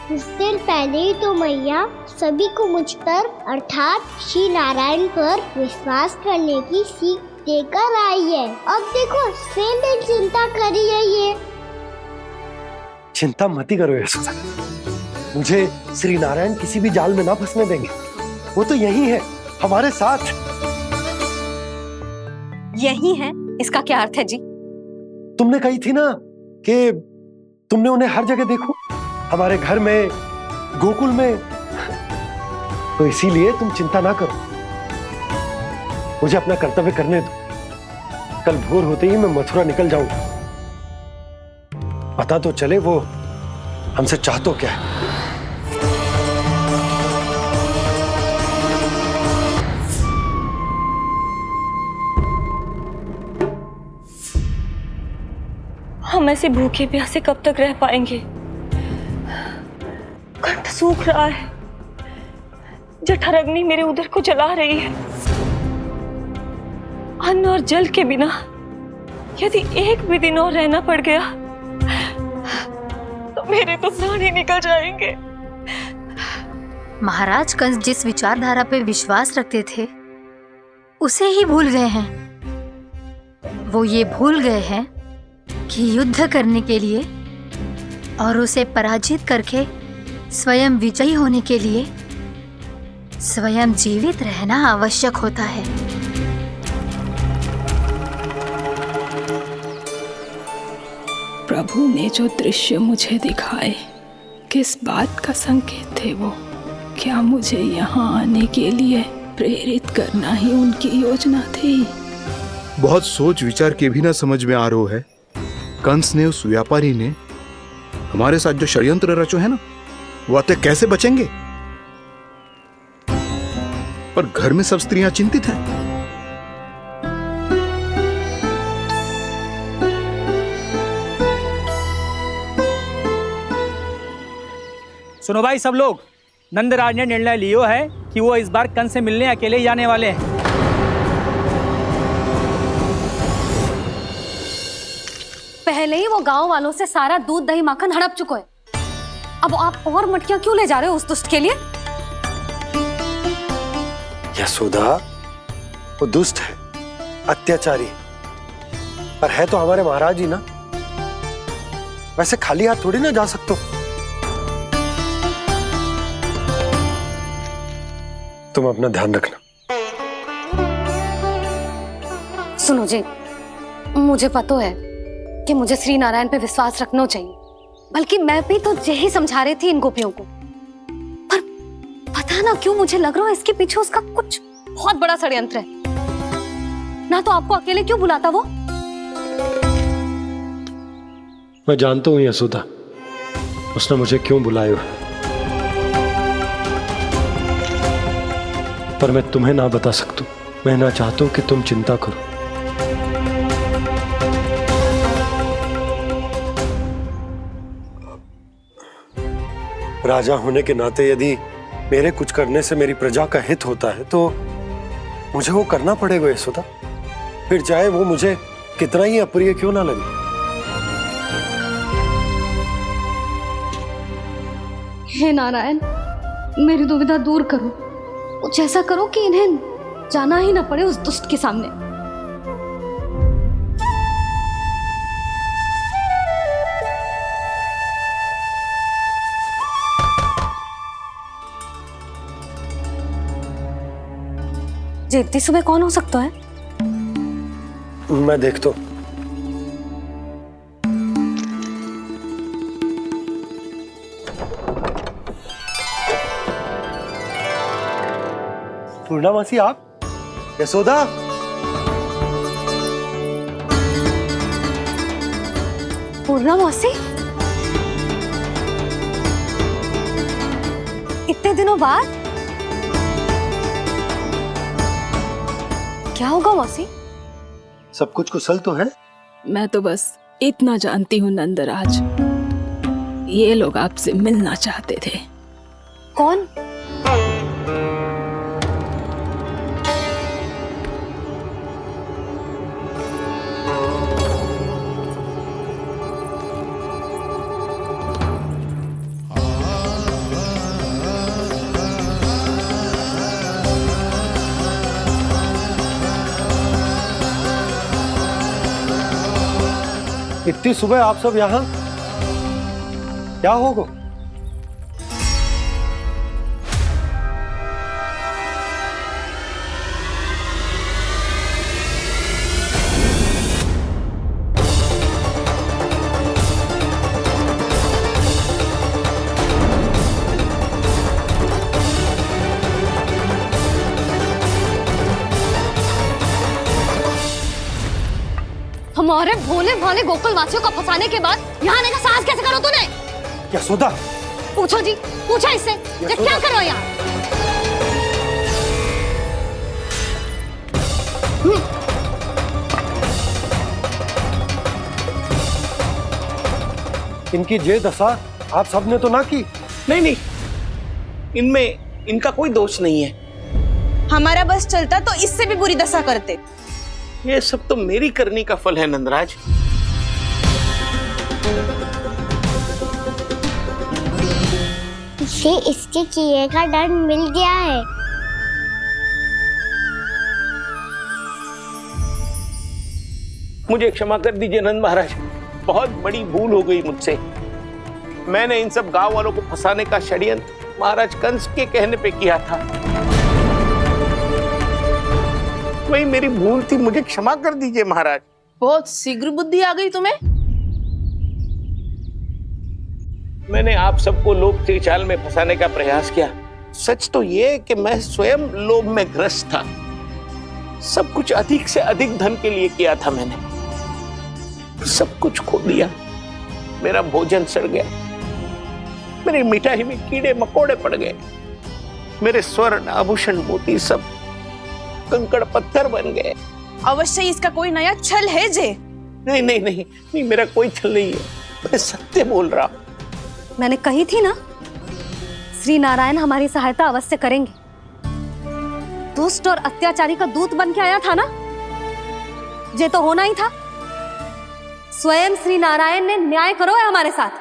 कुछ देर पहले ही तो मैया सभी को मुझ पर अर्थात श्री नारायण पर विश्वास करने की सीख देकर आई है। अब देखो स्वयं चिंता करी है ये। चिंता मत ही करो यशोदा, मुझे श्री नारायण किसी भी जाल में ना फंसने देंगे। वो तो यही है हमारे साथ। यही है, इसका क्या अर्थ है जी? तुमने कही थी ना कि तुमने उन्हें हर जगह देखो, हमारे घर में, गोकुल में। तो इसीलिए तुम चिंता ना करो, मुझे अपना कर्तव्य करने दो। कल भोर होते ही मैं मथुरा निकल जाऊंगा। पता तो चले वो हमसे चाहतो क्या है। हम ऐसे भूखे प्यासे कब तक रह पाएंगे? कंठ सूख रहा है, जठराग्नि मेरे उदर को जला रही है। अन्न और जल के बिना यदि एक भी दिन और रहना पड़ गया तो मेरे तो प्राण ही निकल जाएंगे। महाराज कंस जिस विचारधारा पे विश्वास रखते थे उसे ही भूल गए हैं। वो ये भूल गए हैं कि युद्ध करने के लिए और उसे पराजित करके स्वयं विजयी होने के लिए स्वयं जीवित रहना आवश्यक होता है। प्रभु ने जो दृश्य मुझे दिखाए, किस बात का संकेत थे वो? क्या मुझे यहाँ आने के लिए प्रेरित करना ही उनकी योजना थी? बहुत सोच विचार के भी ना समझ में आ रहा है। कंस ने, उस व्यापारी ने हमारे साथ जो षड्यंत्र रचो है ना, वो आते कैसे बचेंगे? पर घर में सब स्त्रियां चिंतित हैं। सुनो भाई सब लोग, नंदराज ने निर्णय लियो है कि वो इस बार कंस से मिलने अकेले ही आने वाले हैं। पहले ही वो गांव वालों से सारा दूध दही माखन हड़प चुके हैं। अब आप और मटकियां क्यों ले जा रहे हो उस दुष्ट के लिए? यशोदा, वो दुष्ट है, अत्याचारी, पर है तो हमारे महाराज ही ना। वैसे खाली हाथ थोड़ी ना जा सकते हो। तुम अपना ध्यान रखना। सुनो जी, मुझे पता है कि मुझे श्री नारायण पे विश्वास रखना चाहिए, बल्कि मैं भी तो यही समझा रही थी इन गोपियों को। पर पता ना क्यों मुझे लग रहा है इसके पीछे उसका कुछ बहुत बड़ा षड्यंत्र है। ना तो आपको अकेले क्यों बुलाता वो? मैं जानता हूँ यशोदा, उसने मुझे क्यों बुलाया, पर मैं तुम्हें ना बता सकता। मैं ना चाहता हूं कि तुम चिंता करो। राजा होने के नाते यदि मेरे कुछ करने से मेरी प्रजा का हित होता है तो मुझे वो करना पड़ेगा यशोदा, फिर चाहे वो मुझे कितना ही अप्रिय क्यों ना लगे। हे नारायण, मेरी दुविधा दूर करो। कुछ ऐसा करो कि इन्हें जाना ही ना पड़े उस दुष्ट के सामने। जी इतनी सुबह कौन हो सकता है? मैं देखता हूं। पूर्णामासी, आप? यशोदा, पूर्णामासी, इतने दिनों बाद? क्या होगा मौसी? सब कुछ कुशल तो है? मैं तो बस इतना जानती हूँ नंदराज, ये लोग आपसे मिलना चाहते थे। कौन? इतनी सुबह आप सब यहाँ? क्या होगा? हमारे भोले भाले गोकुल वासियों को फंसाने के बाद यहाँ आने का साहस कैसे करो तूने? यशोदा, पूछो जी, पूछा इससे ये क्या करो यहाँ? इनकी ये दशा आप सबने तो ना की? नहीं, इनमें इनका कोई दोष नहीं है। हमारा बस चलता तो इससे भी बुरी दशा करते। ये सब तो मेरी करनी का फल है नंदराज। इसे इसके किए का दंड मिल गया है। मुझे क्षमा कर दीजिए नंद महाराज, बहुत बड़ी भूल हो गई मुझसे। मैंने इन सब गांव वालों को फंसाने का षड्यंत्र महाराज कंस के कहने पे किया था। वही मेरी भूल थी, मुझे क्षमा कर दीजिए महाराज। बहुत शीघ्र बुद्धि आ गई तुम्हें। मैंने आप सबको लोभ के जाल में फंसाने का प्रयास किया। सच तो ये कि मैं स्वयं लोभ में ग्रस्त था। सब कुछ अधिक से अधिक धन के लिए किया था मैंने। सब कुछ खो दिया। मेरा भोजन सड़ गया, मेरी मिठाई में कीड़े मकोड़े पड़ गए, मेरे स्वर्ण आभूषण मोती सब कंकड़ पत्थर बन गए। अवश्य इसका कोई नया छल है जे। नहीं नहीं नहीं नहीं, मेरा कोई छल नहीं है, मैं सत्य बोल रहा हूं। मैंने कही थी ना, श्री नारायण हमारी सहायता अवश्य करेंगे। दुष्ट और अत्याचारी का दूत बन के आया था ना, ये तो होना ही था। स्वयं श्री नारायण ने न्याय करो है हमारे साथ।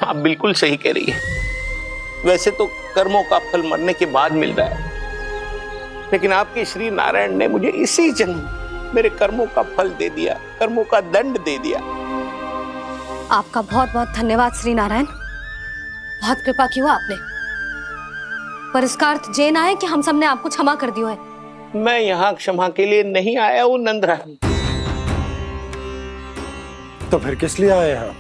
आप बिल्कुल सही कह रही है। वैसे तो कर्मों का फल मरने के बाद मिल रहा है, लेकिन आपके श्री नारायण ने मुझे इसी जन्म मेरे कर्मों का फल दे दिया, कर्मों का दंड दे दिया। आपका बहुत बहुत धन्यवाद श्री नारायण, बहुत कृपा की हो आपने। पर इसका अर्थ ये ना है कि हम सब ने आपको क्षमा कर दिया है। मैं यहाँ क्षमा के लिए नहीं आया हूँ नंदरानी। तो फिर किस लिए आए यहाँ?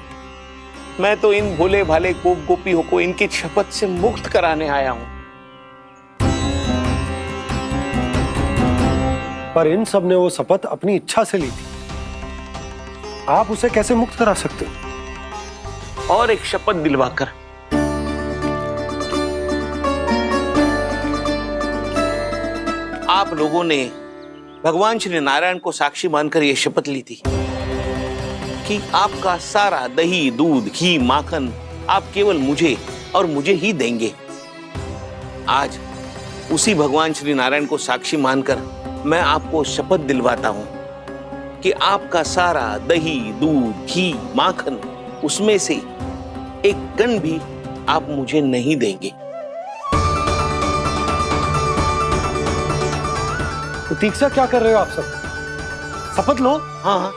मैं तो इन भोले भाले गोप गोपियों को इनकी शपथ से मुक्त कराने आया हूँ। पर इन सब ने वो शपथ अपनी इच्छा से ली थी, आप उसे कैसे मुक्त करा सकते? और एक शपथ दिलवाकर। आप लोगों ने भगवान श्री नारायण को साक्षी मानकर यह शपथ ली थी कि आपका सारा दही, दूध, घी, माखन आप केवल मुझे और मुझे ही देंगे। आज उसी भगवान श्री नारायण को साक्षी मानकर मैं आपको शपथ दिलवाता हूं कि आपका सारा दही, दूध, घी, माखन, उसमें से एक कण भी आप मुझे नहीं देंगे। तो तीक्षा क्या कर रहे हो आप सब? शपथ लो। हाँ हाँ,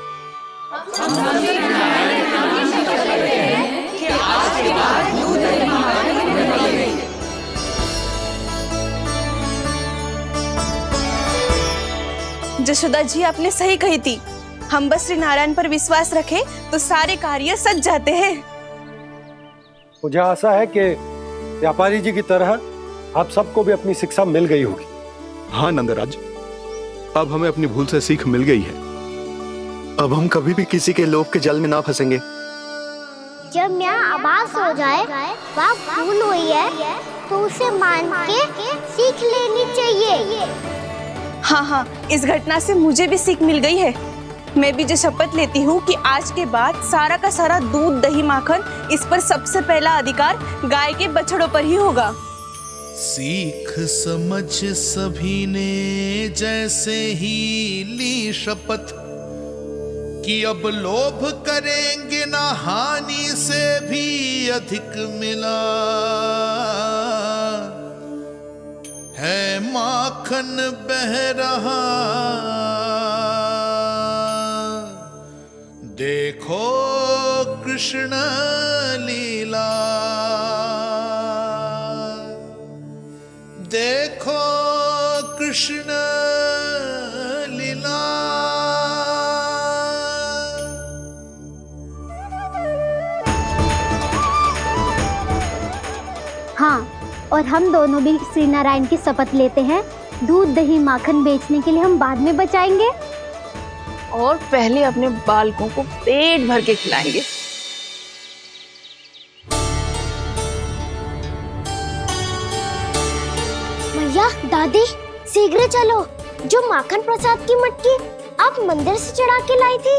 जशोदा जी आपने सही कही थी। हम बस श्री नारायण पर विश्वास रखें तो सारे कार्य सज जाते हैं। मुझे आशा है कि व्यापारी जी की तरह आप सबको भी अपनी शिक्षा मिल गई होगी। हाँ नंदराज, अब हमें अपनी भूल से सीख मिल गई है। अब हम कभी भी किसी के लोभ के जल में ना फंसेंगे। जब मैं आभास हो जाए वह भूल हुई है तो उसे मान के सीख लेनी चाहिए। हाँ हाँ, इस घटना से मुझे भी सीख मिल गई है। मैं भी जो शपथ लेती हूँ कि आज के बाद सारा का सारा दूध, दही, माखन, इस पर सबसे पहला अधिकार गाय के बछड़ों पर ही होगा। सीख समझ सभी ने जैसे ही ली शपथ कि अब लोभ करेंगे ना हानि से भी अधिक मिला है, माखन बह रहा देखो कृष्ण लीला, देखो कृष्ण लीला। हाँ, और हम दोनों भी श्री नारायण की शपथ लेते हैं, दूध दही माखन बेचने के लिए हम बाद में बचाएंगे और पहले अपने बालकों को पेट भर के खिलाएंगे। भैया दादी शीघ्र चलो, जो माखन प्रसाद की मटकी आप मंदिर से चढ़ा के लाई थी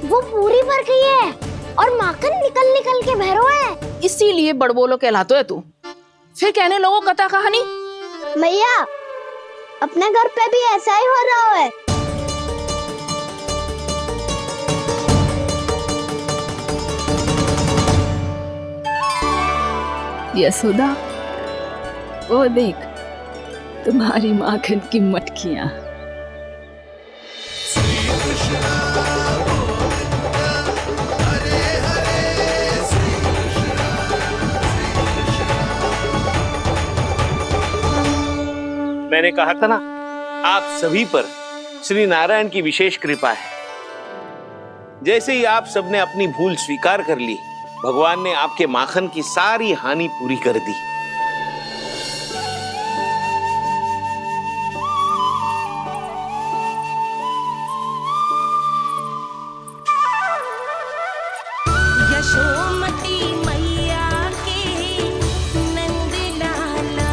वो पूरी भर गई है और माखन निकल निकल के भरो है। इसीलिए बड़बोलो कहलाते है तू। फिर कहने लोगों कथा कहानी। भैया अपने घर पे भी ऐसा ही हो रहा है। यशोदा, वो देख तुम्हारी माखन की मटकियां। मैंने कहा था ना, आप सभी पर श्री नारायण की विशेष कृपा है। जैसे ही आप सबने अपनी भूल स्वीकार कर ली, भगवान ने आपके माखन की सारी हानि पूरी कर दी। यशोमती मैया के नंद लाला,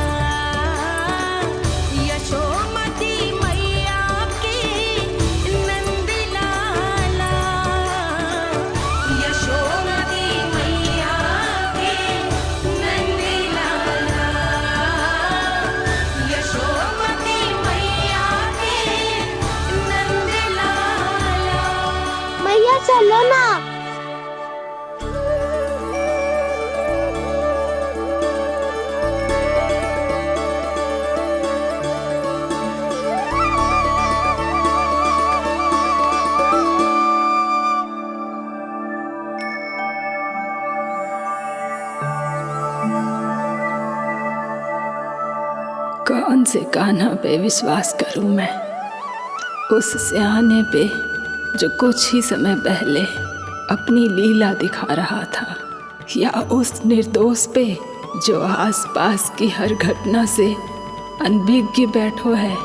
यशोमती मैया के नंद लाला, यशोमती मैया के नंद लाला, यशोमती मैया के नंद लाला। मैया चलो ना। कौन से कान्हा पे विश्वास करूं मैं? उस सियाने पे जो कुछ ही समय पहले अपनी लीला दिखा रहा था, या उस निर्दोष पे जो आसपास की हर घटना से अनभिज्ञ बैठो है?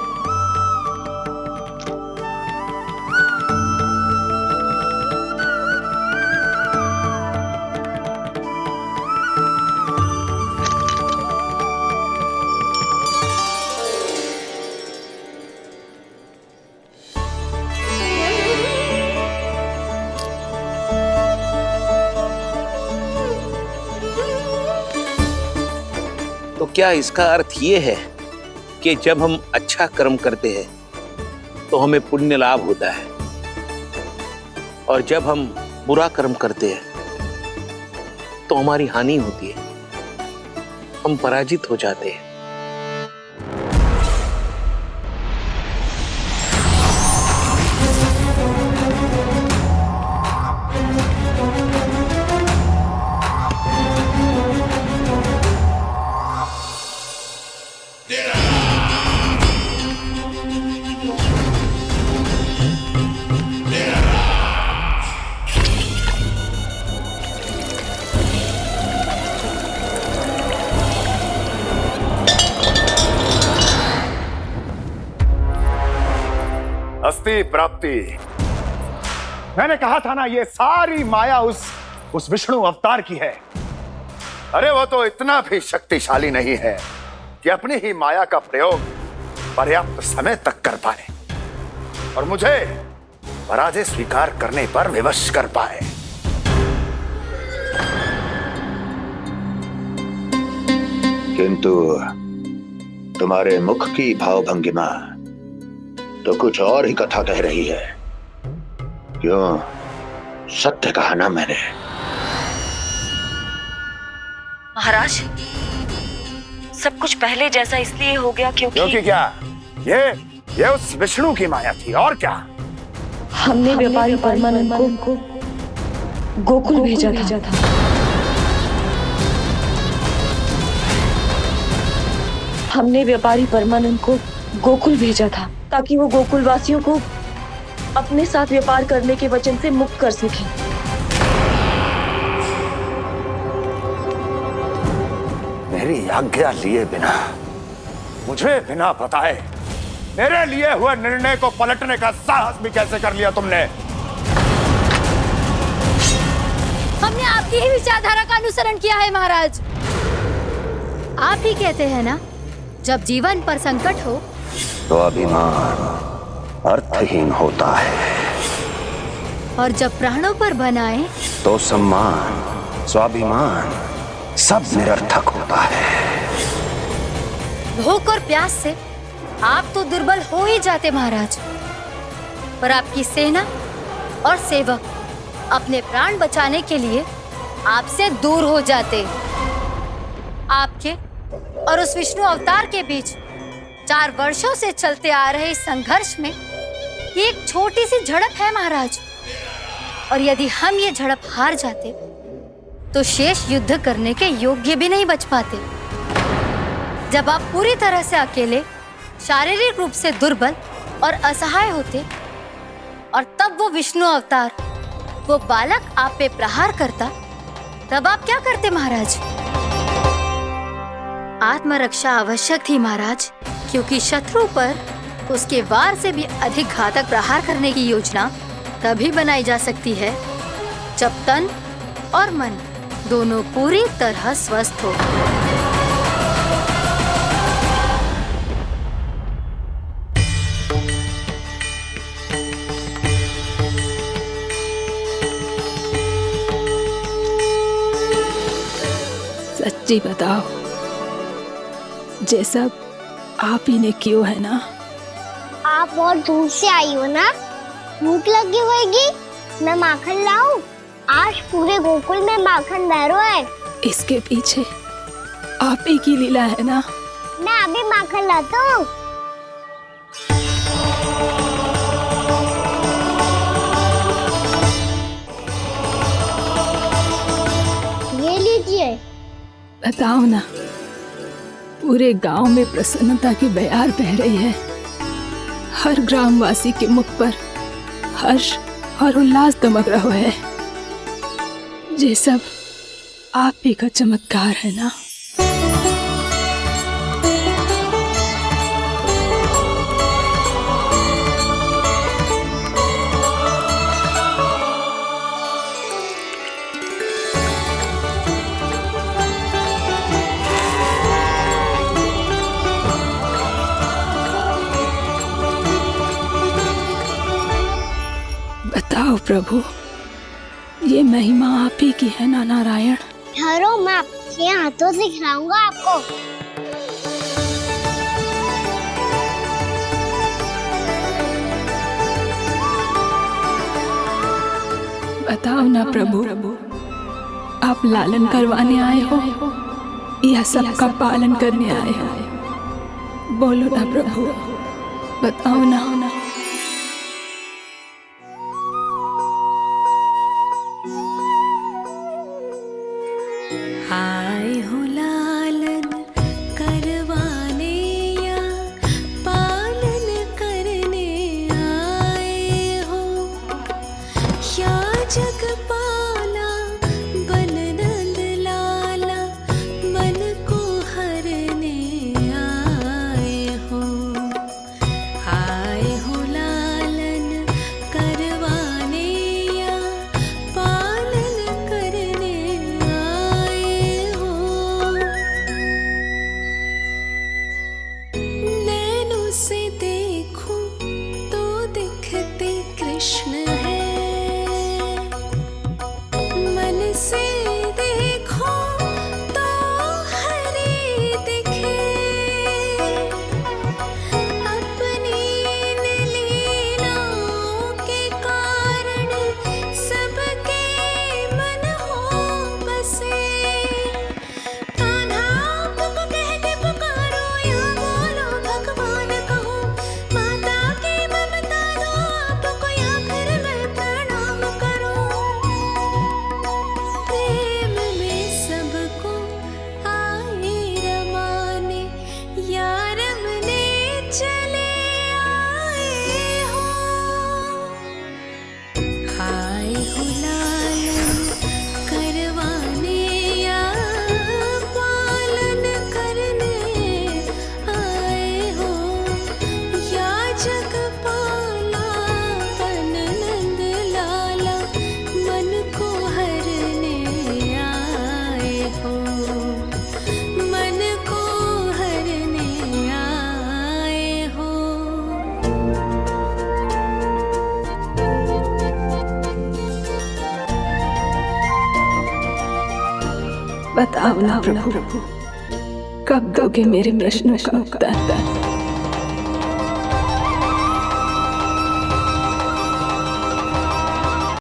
तो क्या इसका अर्थ ये है कि जब हम अच्छा कर्म करते हैं तो हमें पुण्य लाभ होता है, और जब हम बुरा कर्म करते हैं तो हमारी हानि होती है, हम पराजित हो जाते हैं? अस्ति प्राप्ति। मैंने कहा था ना, ये सारी माया उस विष्णु अवतार की है। अरे वो तो इतना भी शक्तिशाली नहीं है कि अपनी ही माया का प्रयोग पर्याप्त समय तक कर पाए और मुझे पराजय स्वीकार करने पर विवश कर पाए। किंतु तुम्हारे मुख की भावभंगिमा तो कुछ और ही कथा कह रही है। क्यों? सत्य कहा ना मैंने। महाराज, सब कुछ पहले जैसा इसलिए हो गया क्योंकि क्या? ये उस विष्णु की माया थी, और क्या? हमने व्यापारी परमानंद को गोकुल भेजा था। हमने व्यापारी परमानंद को गोकुल भेजा था ताकि वो गोकुल वासियों को अपने साथ व्यापार करने के वचन से मुक्त कर सके। मेरी आज्ञा लिए बिना, मुझे बिना बताए मेरे लिए हुए निर्णय को पलटने का साहस भी कैसे कर लिया तुमने? हमने आपकी ही विचारधारा का अनुसरण किया है महाराज। आप ही कहते हैं ना, जब जीवन पर संकट हो तो अभिमान अर्थहीन होता है, और जब प्राणों पर बनाए तो सम्मान स्वाभिमान सब निरर्थक होता है। भूख और प्यास से आप तो दुर्बल हो ही जाते महाराज, पर आपकी सेना और सेवक अपने प्राण बचाने के लिए आपसे दूर हो जाते। आपके और उस विष्णु अवतार के बीच 4 वर्षों से चलते आ रहे इस संघर्ष में ये एक छोटी सी झड़प है महाराज, और यदि हम ये झड़प हार जाते तो शेष युद्ध करने के योग्य भी नहीं बच पाते। जब आप पूरी तरह से अकेले, शारीरिक रूप से दुर्बल और असहाय होते, और तब वो विष्णु अवतार, वो बालक आप पे प्रहार करता, तब आप क्या करते महाराज? आत्मरक्षा आवश्यक थी महाराज, क्योंकि शत्रु पर उसके वार से भी अधिक घातक प्रहार करने की योजना तभी बनाई जा सकती है जब तन और मन दोनों पूरी तरह स्वस्थ हो। सच्ची बताओ, ये सब आप ही ने कियो है ना? आप बहुत दूर से आई हो ना, भूख लगी होगी, मैं माखन लाऊं? आज पूरे गोकुल में माखन बह रहा है। इसके पीछे आप ही की लीला है ना? मैं अभी माखन लाता हूँ। ये लीजिए। बताओ ना, पूरे गांव में प्रसन्नता की बयार बह रही है। हर ग्रामवासी के मुख पर हर्ष और उल्लास दमक रहा है। ये सब आप ही का चमत्कार है ना? बताओ प्रभु, ये महिमा आप ही की है ना नारायण? ठहरो, मैं आपके हाथों से खिलाऊंगा आपको। बताओ ना प्रभु, आप लालन करवाने आए हो या सबका पालन करने आए हो? बोलो ना प्रभु, बताओ ना। आए हो लालन करवाने या पालन करने आए हो, या जगपाला बन नंद लाला मन को हरने आए हो। आए बताओ ना प्रभु, कब दोगे मेरे प्रश्नों का उत्तर?